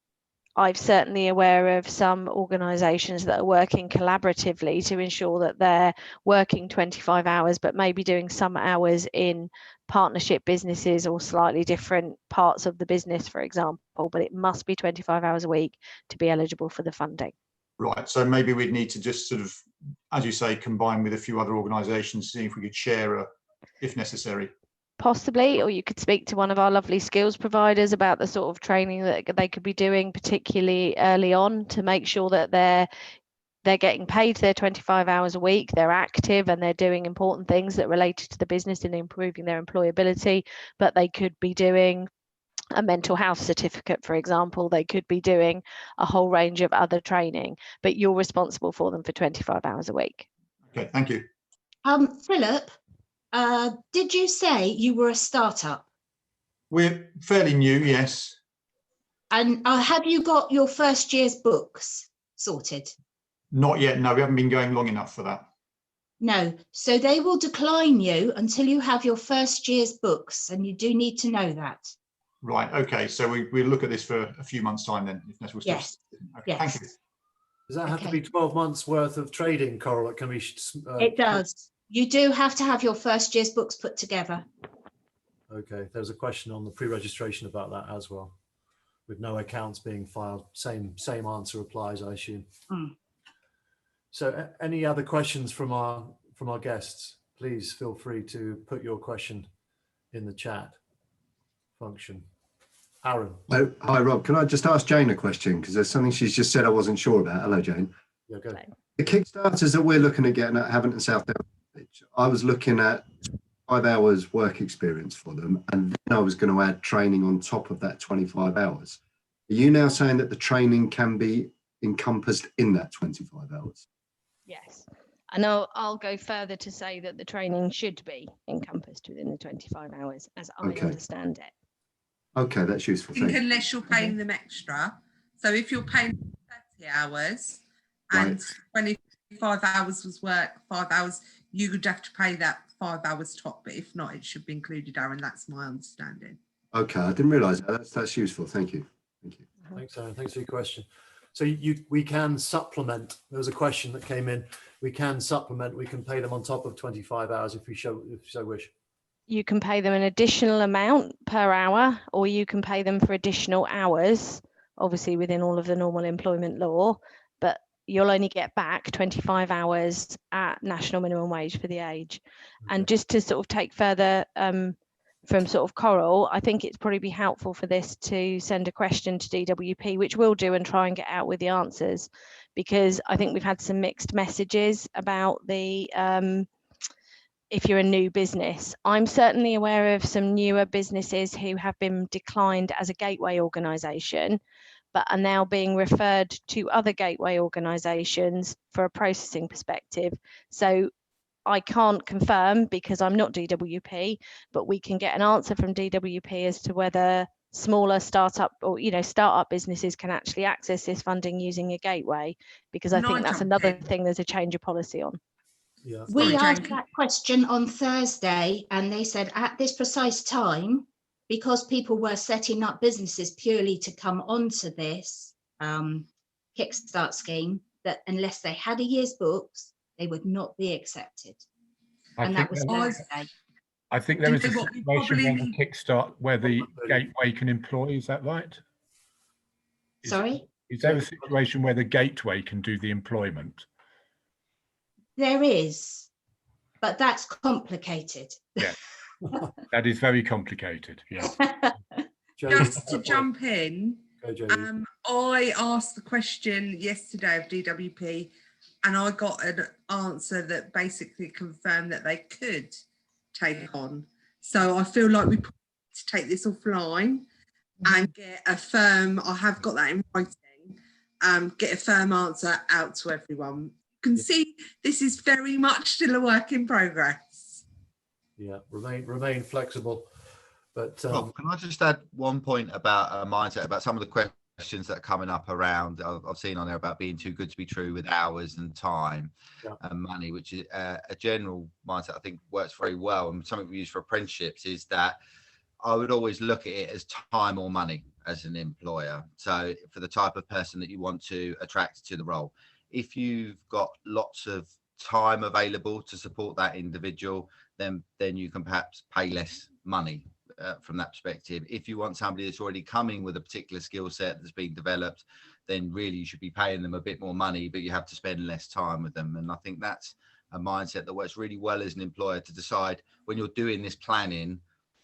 I'm certainly aware of some organisations that are working collaboratively to ensure that they're working 25 hours, but maybe doing some hours in partnership businesses or slightly different parts of the business, for example, but it must be 25 hours a week to be eligible for the funding. Right, so maybe we'd need to just sort of, as you say, combine with a few other organisations, see if we could share if necessary. Possibly, or you could speak to one of our lovely skills providers about the sort of training that they could be doing, particularly early on, to make sure that they're getting paid their 25 hours a week, they're active and they're doing important things that related to the business and improving their employability. But they could be doing a mental health certificate, for example. They could be doing a whole range of other training, but you're responsible for them for 25 hours a week. Okay, thank you. Philip, did you say you were a startup? We're fairly new, yes. And have you got your first year's books sorted? Not yet, no, we haven't been going long enough for that. No, so they will decline you until you have your first year's books, and you do need to know that. Right. Okay. So we'll look at this for a few months' time then. If that's what's Yes. Okay, Yes. thank you. Does that have to Okay. be 12 months worth of trading, Coral? It can be. It does. You do have to have your first year's books put together. Okay. There's a question on the pre-registration about that as well, with no accounts being filed. Same answer applies, I assume. Mm. So any other questions from our guests? Please feel free to put your question in the chat function. Aaron. Oh, hi, Rob. Can I just ask Jane a question? Because there's something she's just said I wasn't sure about. Hello, Jane. Yeah, go. The Kickstarters that we're looking at getting at Havant and South Down, I was looking at 5 hours work experience for them, and then I was going to add training on top of that 25 hours. Are you now saying that the training can be encompassed in that 25 hours? Yes. And I'll go further to say that the training should be encompassed within the 25 hours, as I understand it. Okay, that's useful. Thank you. Unless you're paying them extra. So if you're paying 30 hours and 25 hours was work, 5 hours, you would have to pay that 5 hours top. But if not, it should be included, Aaron. That's my understanding. Okay, I didn't realise that. That's useful. Thank you. Thank you. Thanks, Aaron. Thanks for your question. So we can supplement. There was a question that came in. We can supplement. We can pay them on top of 25 hours if you so wish. You can pay them an additional amount per hour, or you can pay them for additional hours, obviously within all of the normal employment law, but you'll only get back 25 hours at national minimum wage for the age. Okay. And just to sort of take further from sort of Coral, I think it's probably be helpful for this to send a question to DWP, which we'll do, and try and get out with the answers, because I think we've had some mixed messages about the if you're a new business. I'm certainly aware of some newer businesses who have been declined as a gateway organisation, but are now being referred to other gateway organisations for a processing perspective. So I can't confirm because I'm not DWP, but we can get an answer from DWP as to whether smaller startup or startup businesses can actually access this funding using a gateway, because I think that's another thing there's a change of policy on. Yeah. We asked that question on Thursday, and they said at this precise time, because people were setting up businesses purely to come onto this Kickstart scheme, that unless they had a year's books, they would not be accepted. And that was Thursday. I think there is a situation where the gateway can employ. Is that right? Sorry? Is there a situation where the gateway can do the employment? There is, but that's complicated. Yeah, that is very complicated. Yeah. Just to jump in, I asked the question yesterday of DWP, and I got an answer that basically confirmed that they could take on. So I feel like we need to take this offline and get a firm, I have got that in writing, get a firm answer out to everyone. You can see this is very much still a work in progress. Yeah, remain flexible. But Rob, can I just add one point about mindset, about some of the questions that are coming up around, I've seen on there about being too good to be true with hours and time and money, which is a general mindset I think works very well, and something we use for apprenticeships is that I would always look at it as time or money as an employer. So for the type of person that you want to attract to the role, if you've got lots of time available to support that individual, then you can perhaps pay less money from that perspective. If you want somebody that's already coming with a particular skill set that's being developed, then really you should be paying them a bit more money, but you have to spend less time with them. And I think that's a mindset that works really well as an employer, to decide when you're doing this planning,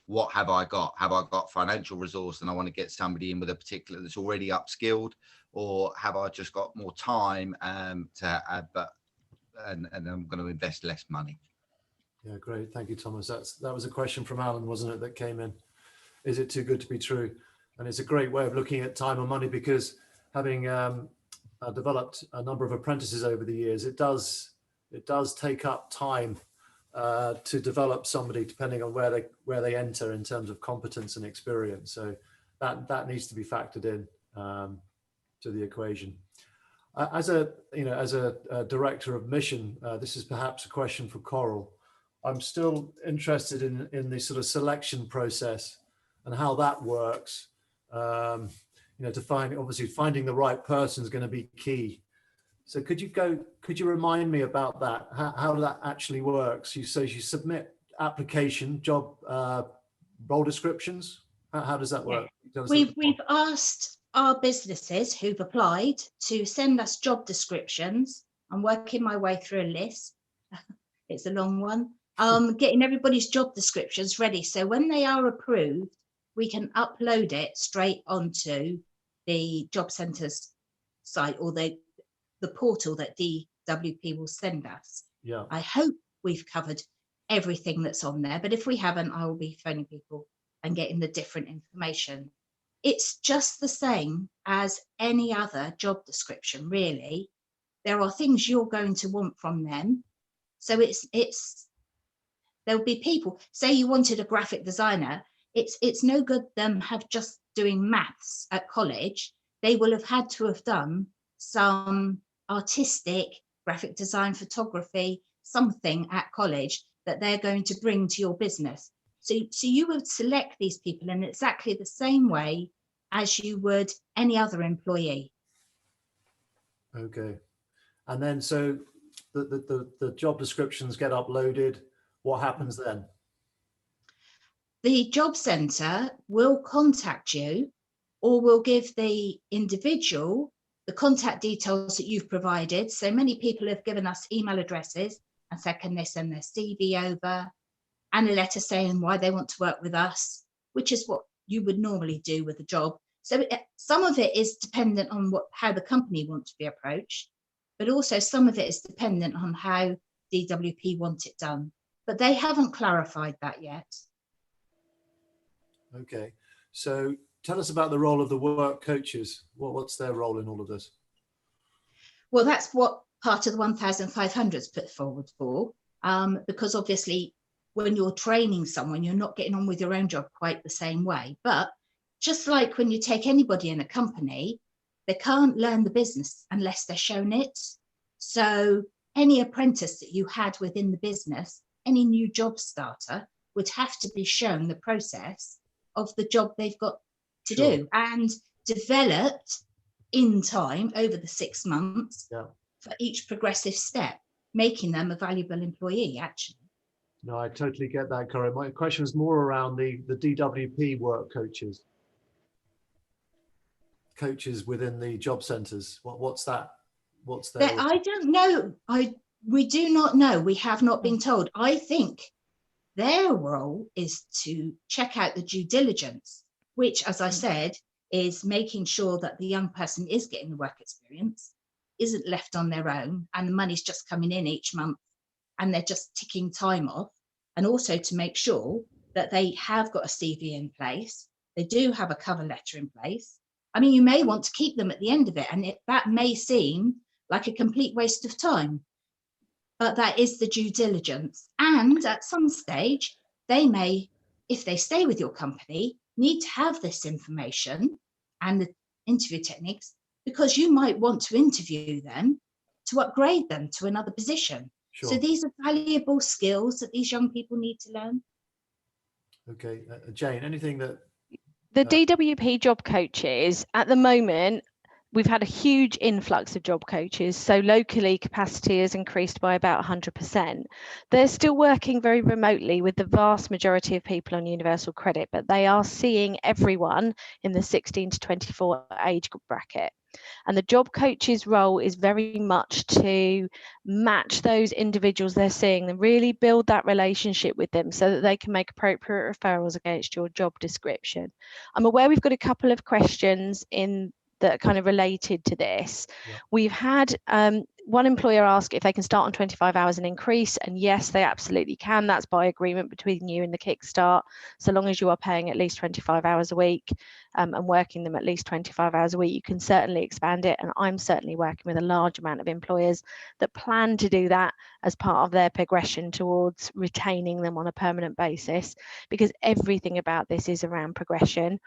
what have I got? Have I got financial resource and I want to get somebody in with a particular that's already upskilled, or have I just got more time to add, and I'm going to invest less money? Yeah, great. Thank you, Thomas. That was a question from Alan, wasn't it, that came in? Is it too good to be true? And it's a great way of looking at time and money, because having developed a number of apprentices over the years, it does take up time to develop somebody depending on where they enter in terms of competence and experience. So that needs to be factored in to the equation. As a director of mission, this is perhaps a question for Coral. I'm still interested in the sort of selection process and how that works. To find, obviously finding the right person is going to be key. So could you remind me about that? How that actually works? You submit application, job, role descriptions. How does that work? We've asked our businesses who've applied to send us job descriptions. I'm working my way through a list. It's a long one. Getting everybody's job descriptions ready. So when they are approved, we can upload it straight onto the job centre's site or the portal that DWP will send us. Yeah. I hope we've covered everything that's on there, but if we haven't, I will be phoning people and getting the different information. It's just the same as any other job description, really. There are things you're going to want from them. So there'll be people, say you wanted a graphic designer, it's no good them have just doing maths at college. They will have had to have done some artistic graphic design, photography, something at college that they're going to bring to your business. So you would select these people in exactly the same way as you would any other employee. Okay. And then so the job descriptions get uploaded. What happens then? The job centre will contact you or will give the individual the contact details that you've provided. So many people have given us email addresses and said, can they send their CV over and a letter saying why they want to work with us, which is what you would normally do with a job. So some of it is dependent on how the company wants to be approached, but also some of it is dependent on how DWP want it done. But they haven't clarified that yet. Okay, so tell us about the role of the work coaches. What's their role in all of this? Well, that's what part of the 1,500 is put forward for, because obviously when you're training someone, you're not getting on with your own job quite the same way. But just like when you take anybody in a company, they can't learn the business unless they're shown it. So any apprentice that you had within the business, any new job starter would have to be shown the process of the job they've got to do and developed in time over the 6 months for each progressive step, making them a valuable employee, actually. No, I totally get that, Corinne. My question was more around the DWP work coaches. Coaches within the job centres. What's that? What's their... I don't know. We do not know. We have not been told. I think their role is to check out the due diligence, which, as I said, is making sure that the young person is getting the work experience, isn't left on their own, and the money's just coming in each month and they're just ticking time off. And also to make sure that they have got a CV in place, they do have a cover letter in place. I mean, you may want to keep them at the end of it, and that may seem like a complete waste of time. But that is the due diligence. And at some stage, they may, if they stay with your company, need to have this information and the interview techniques, because you might want to interview them to upgrade them to another position. Sure. So these are valuable skills that these young people need to learn. Okay, Jane, anything that... The DWP job coaches, at the moment, we've had a huge influx of job coaches. So locally, capacity has increased by about 100%. They're still working very remotely with the vast majority of people on universal credit, but they are seeing everyone in the 16 to 24 age bracket. And the job coach's role is very much to match those individuals they're seeing and really build that relationship with them so that they can make appropriate referrals against your job description. I'm aware we've got a couple of questions in that are kind of related to this. We've had one employer asked if they can start on 25 hours and increase, and yes, they absolutely can. That's by agreement between you and the Kickstart. So long as you are paying at least 25 hours a week and working them at least 25 hours a week, you can certainly expand it. And I'm certainly working with a large amount of employers that plan to do that as part of their progression towards retaining them on a permanent basis, because everything about this is around progression.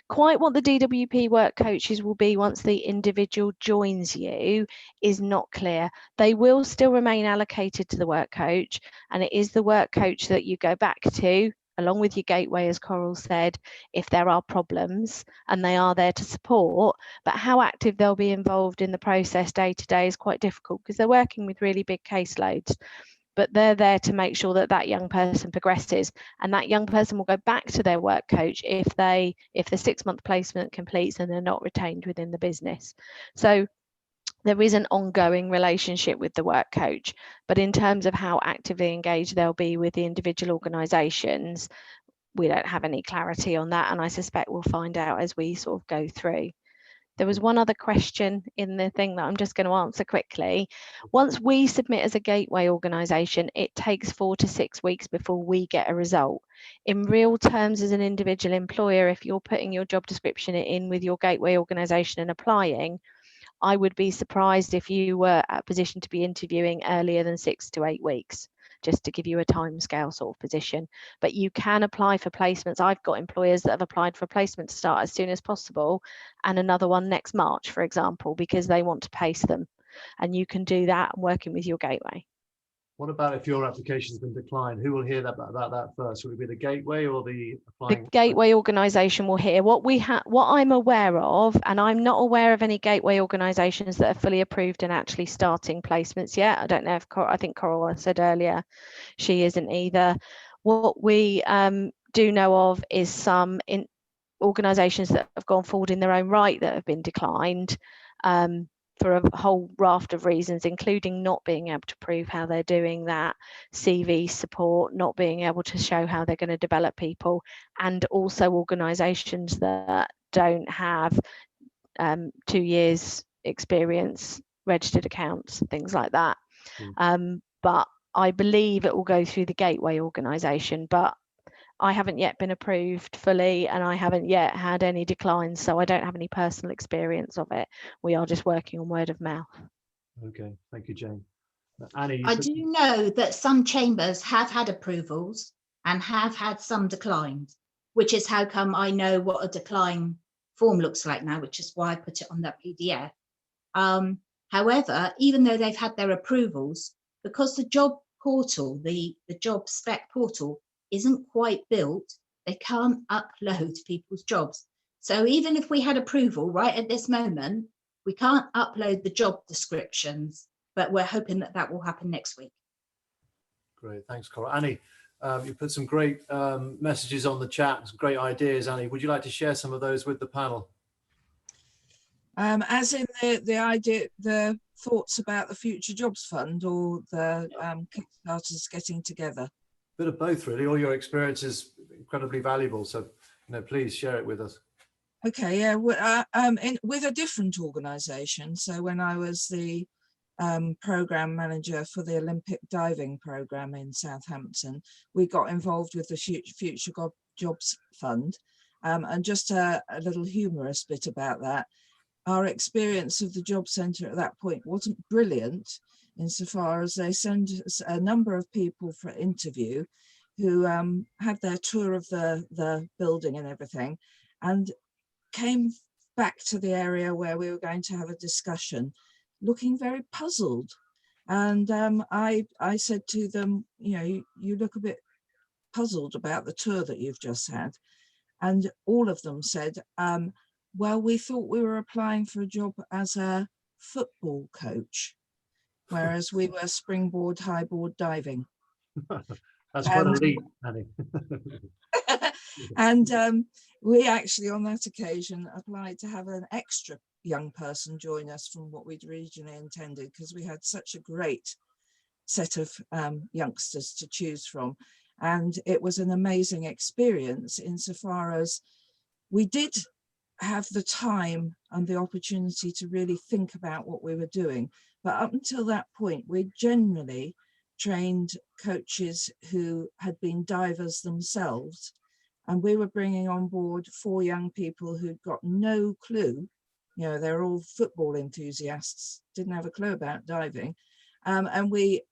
Quite what the DWP work coaches will be once the individual joins you is not clear. They will still remain allocated to the work coach, and it is the work coach that you go back to along with your gateway, as Coral said, if there are problems, and they are there to support. But how active they'll be involved in the process day to day is quite difficult because they're working with really big caseloads. But they're there to make sure that that young person progresses, and that young person will go back to their work coach if the 6-month placement completes and they're not retained within the business. So there is an ongoing relationship with the work coach, but in terms of how actively engaged they'll be with the individual organisations, we don't have any clarity on that, and I suspect we'll find out as we sort of go through. There was one other question in the thing that I'm just going to answer quickly. Once we submit as a gateway organisation, it takes 4 to 6 weeks before we get a result. In real terms, as an individual employer, if you're putting your job description in with your gateway organisation and applying, I would be surprised if you were at a position to be interviewing earlier than 6 to 8 weeks, just to give you a timescale sort of position. But you can apply for placements. I've got employers that have applied for a placement to start as soon as possible, and another one next March, for example, because they want to pace them. And you can do that working with your gateway. What about if your application has been declined? Who will hear about that first? Will it be the gateway or the applying? The gateway organisation will hear. What I'm aware of, and I'm not aware of any gateway organisations that are fully approved and actually starting placements yet. I don't know if I think Coral said earlier she isn't either. What we do know of is some organisations that have gone forward in their own right that have been declined. For a whole raft of reasons, including not being able to prove how they're doing that, CV support, not being able to show how they're going to develop people, and also organisations that don't have 2 years experience, registered accounts, things like that. But I believe it will go through the gateway organisation, but I haven't yet been approved fully, and I haven't yet had any declines, so I don't have any personal experience of it. We are just working on word of mouth. Okay, thank you, Jane. Annie, I do know that some chambers have had approvals and have had some declined, which is how come I know what a decline form looks like now, which is why I put it on that PDF. However, even though they've had their approvals, because the job portal, the job spec portal, isn't quite built, they can't upload people's jobs. So even if we had approval right at this moment, we can't upload the job descriptions, but we're hoping that that will happen next week. Great, thanks, Cora. Annie, you put some great messages on the chat, some great ideas. Annie, would you like to share some of those with the panel? As in the idea, the thoughts about the Future Jobs Fund, or the Kickstarters getting together? Bit of both, really. All your experience is incredibly valuable, so please share it with us. Okay, yeah, with a different organisation. So when I was the program manager for the Olympic diving program in Southampton, we got involved with the Future Jobs Fund, and just a little humorous bit about that. Our experience of the job centre at that point wasn't brilliant, insofar as they send a number of people for interview who had their tour of the building and everything, and came back to the area where we were going to have a discussion looking very puzzled. And I said to them, you look a bit puzzled about the tour that you've just had. And all of them said, well, we thought we were applying for a job as a football coach, whereas we were springboard, highboard diving. That's quite elite, Annie. And we actually, on that occasion, applied to have an extra young person join us from what we'd originally intended, because we had such a great set of youngsters to choose from. And it was an amazing experience insofar as we did have the time and the opportunity to really think about what we were doing. But up until that point, we generally trained coaches who had been divers themselves, and we were bringing on board 4 young people who'd got no clue. You know, they're all football enthusiasts, didn't have a clue about diving. And we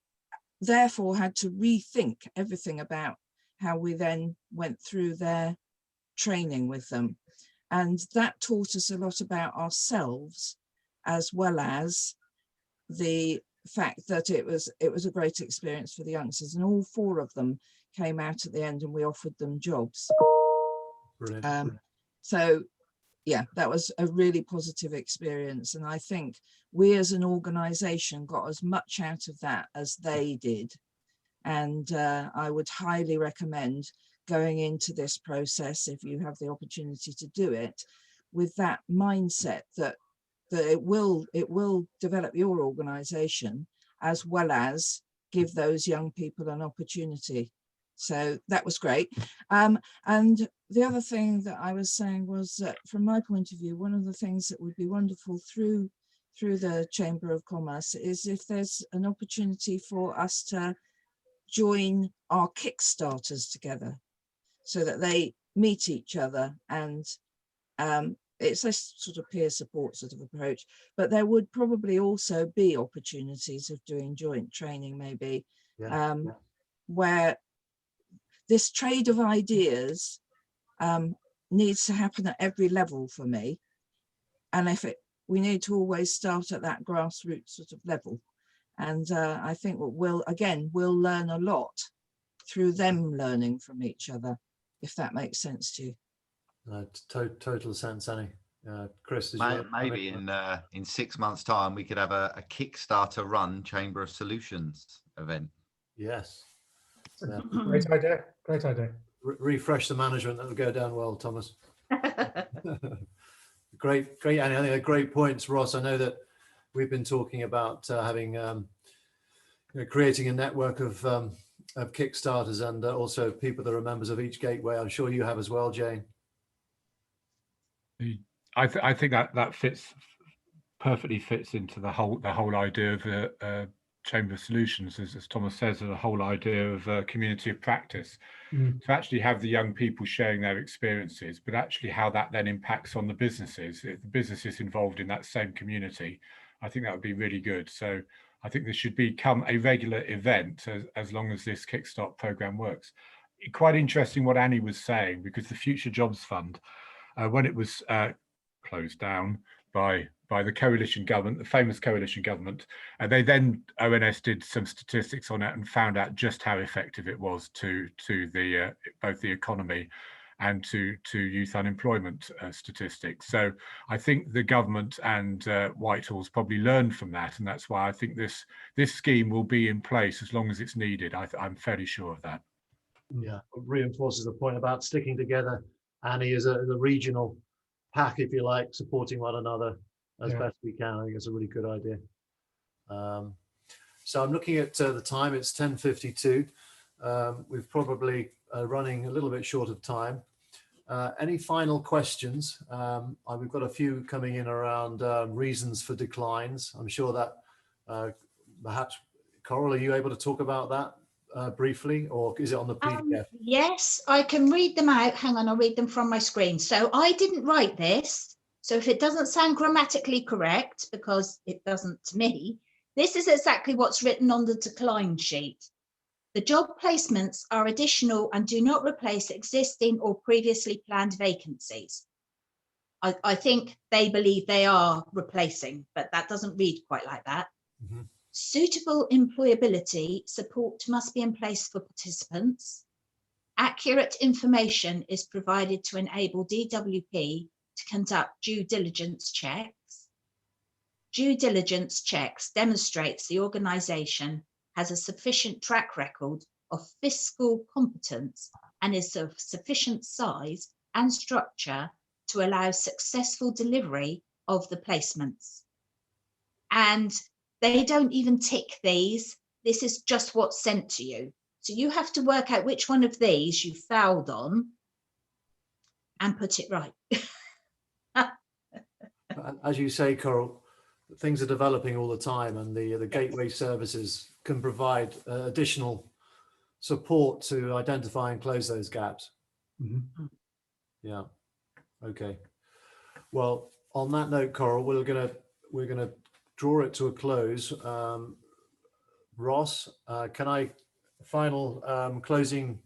therefore had to rethink everything about how we then went through their training with them. And that taught us a lot about ourselves, as well as the fact that it was a great experience for the youngsters, and all 4 of them came out at the end and we offered them jobs. Brilliant. So yeah, that was a really positive experience, and I think we as an organization got as much out of that as they did. And I would highly recommend going into this process, if you have the opportunity to do it, with that mindset that it will develop your organization as well as give those young people an opportunity. So that was great. And the other thing that I was saying was that from my point of view, one of the things that would be wonderful through the Chamber of Commerce is if there's an opportunity for us to join our Kickstarters together so that they meet each other, and it's a sort of peer support sort of approach, but there would probably also be opportunities of doing joint training maybe, where this trade of ideas needs to happen at every level for me. And we need to always start at that grassroots sort of level. And I think we'll learn a lot through them learning from each other, if that makes sense to you. Total sense, Annie. Chris, maybe in 6 months' time we could have a Kickstarter run Chamber of Solutions event. Yes. Yeah. Great idea. Great idea. Refresh the management. That would go down well, Thomas. Great, Annie. I think they're great points, Ross. I know that we've been talking about having creating a network of Kickstarters, and also people that are members of each gateway. I'm sure you have as well, Jane. I think that perfectly fits into the whole idea of a Chamber of Solutions, as Thomas says, the whole idea of a community of practice. To actually have the young people sharing their experiences, but actually how that then impacts on the businesses, if the businesses involved in that same community, I think that would be really good. So I think this should become a regular event as long as this Kickstart program works. Quite interesting what Annie was saying, because the Future Jobs Fund, when it was closed down by the coalition government, the famous coalition government, they then, ONS did some statistics on it and found out just how effective it was to the both the economy and to youth unemployment statistics. So I think the government and Whitehall's probably learned from that, and that's why I think this scheme will be in place as long as it's needed. I'm fairly sure of that. Yeah, it reinforces the point about sticking together, Annie, as a regional pack, if you like, supporting one another as best we can. I think it's a really good idea. So I'm looking at the time. It's 10:52. We've probably running a little bit short of time. Any final questions? We've got a few coming in around reasons for declines. I'm sure that perhaps, Coral, are you able to talk about that briefly, or is it on the PDF? Yes, I can read them out. Hang on, I'll read them from my screen. So I didn't write this. So if it doesn't sound grammatically correct, because it doesn't to me, this is exactly what's written on the decline sheet. The job placements are additional and do not replace existing or previously planned vacancies. I think they believe they are replacing, but that doesn't read quite like that. Mm-hmm. Suitable employability support must be in place for participants. Accurate information is provided to enable DWP to conduct due diligence checks. Due diligence checks demonstrates the organisation has a sufficient track record of fiscal competence and is of sufficient size and structure to allow successful delivery of the placements. And they don't even tick these. This is just what's sent to you. So you have to work out which one of these you fouled on and put it right. as you say, Coral, things are developing all the time, and the gateway services can provide additional support to identify and close those gaps. Mhm. Yeah. Okay. Well, on that note, Coral, we're gonna draw it to a close. Ross, can I final closing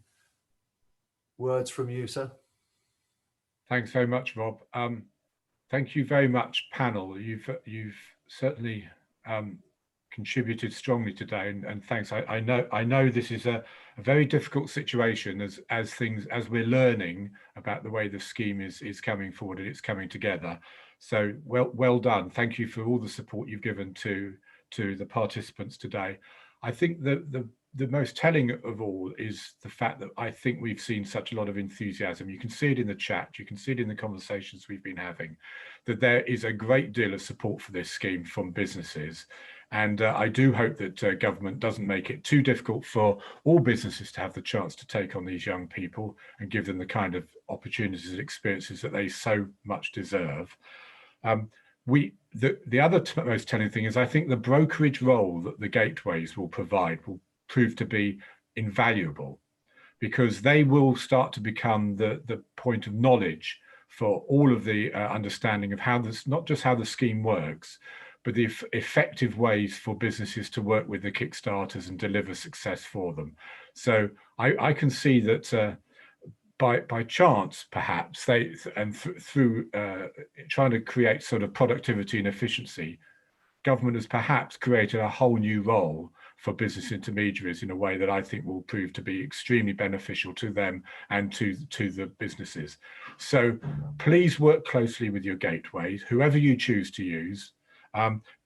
words from you, sir? Thanks very much, Rob. Thank you very much, panel. You've certainly contributed strongly today, and thanks. I know this is a very difficult situation as we're learning about the way the scheme is coming forward and it's coming together. So well done. Thank you for all the support you've given to the participants today. I think the most telling of all is the fact that I think we've seen such a lot of enthusiasm. You can see it in the chat, you can see it in the conversations we've been having, that there is a great deal of support for this scheme from businesses. And I do hope that government doesn't make it too difficult for all businesses to have the chance to take on these young people and give them the kind of opportunities and experiences that they so much deserve. The other most telling thing is I think the brokerage role that the gateways will provide will prove to be invaluable, because they will start to become the point of knowledge for all of the understanding of how this, not just how the scheme works, but the effective ways for businesses to work with the Kickstarters and deliver success for them. So I can see that by chance, perhaps, through trying to create sort of productivity and efficiency, government has perhaps created a whole new role for business intermediaries in a way that I think will prove to be extremely beneficial to them and to the businesses. So please work closely with your gateways, whoever you choose to use.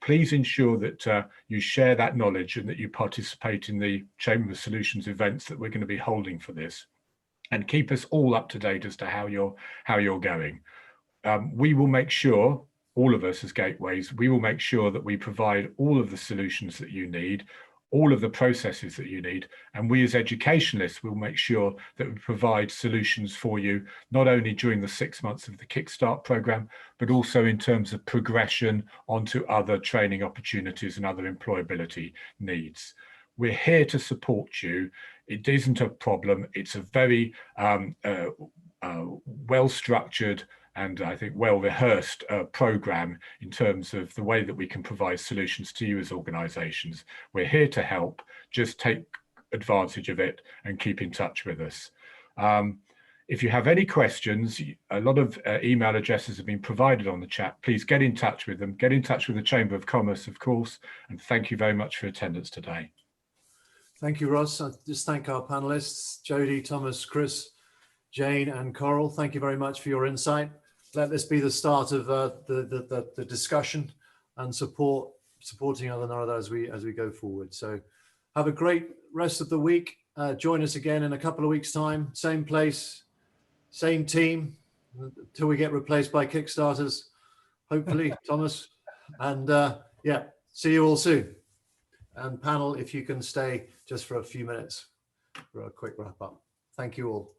Please ensure that you share that knowledge and that you participate in the Chamber of Solutions events that we're going to be holding for this, and keep us all up to date as to how you're going. We will make sure, all of us as gateways, we will make sure that we provide all of the solutions that you need, all of the processes that you need, and we as educationalists will make sure that we provide solutions for you, not only during the 6 months of the Kickstart programme, but also in terms of progression onto other training opportunities and other employability needs. We're here to support you. It isn't a problem. It's a very well-structured and I think well-rehearsed programme in terms of the way that we can provide solutions to you as organisations. We're here to help. Just take advantage of it and keep in touch with us. If you have any questions, a lot of email addresses have been provided on the chat. Please get in touch with them. Get in touch with the Chamber of Commerce, of course, and thank you very much for attendance today. Thank you, Ross. I just thank our panelists, Jody, Thomas, Chris, Jane, and Coral. Thank you very much for your insight. Let this be the start of the discussion and supporting one another as we go forward. So have a great rest of the week. Join us again in a couple of weeks' time. Same place, same team, until we get replaced by Kickstarters, hopefully, Thomas. And yeah, see you all soon. And panel, if you can stay just for a few minutes for a quick wrap up. Thank you all.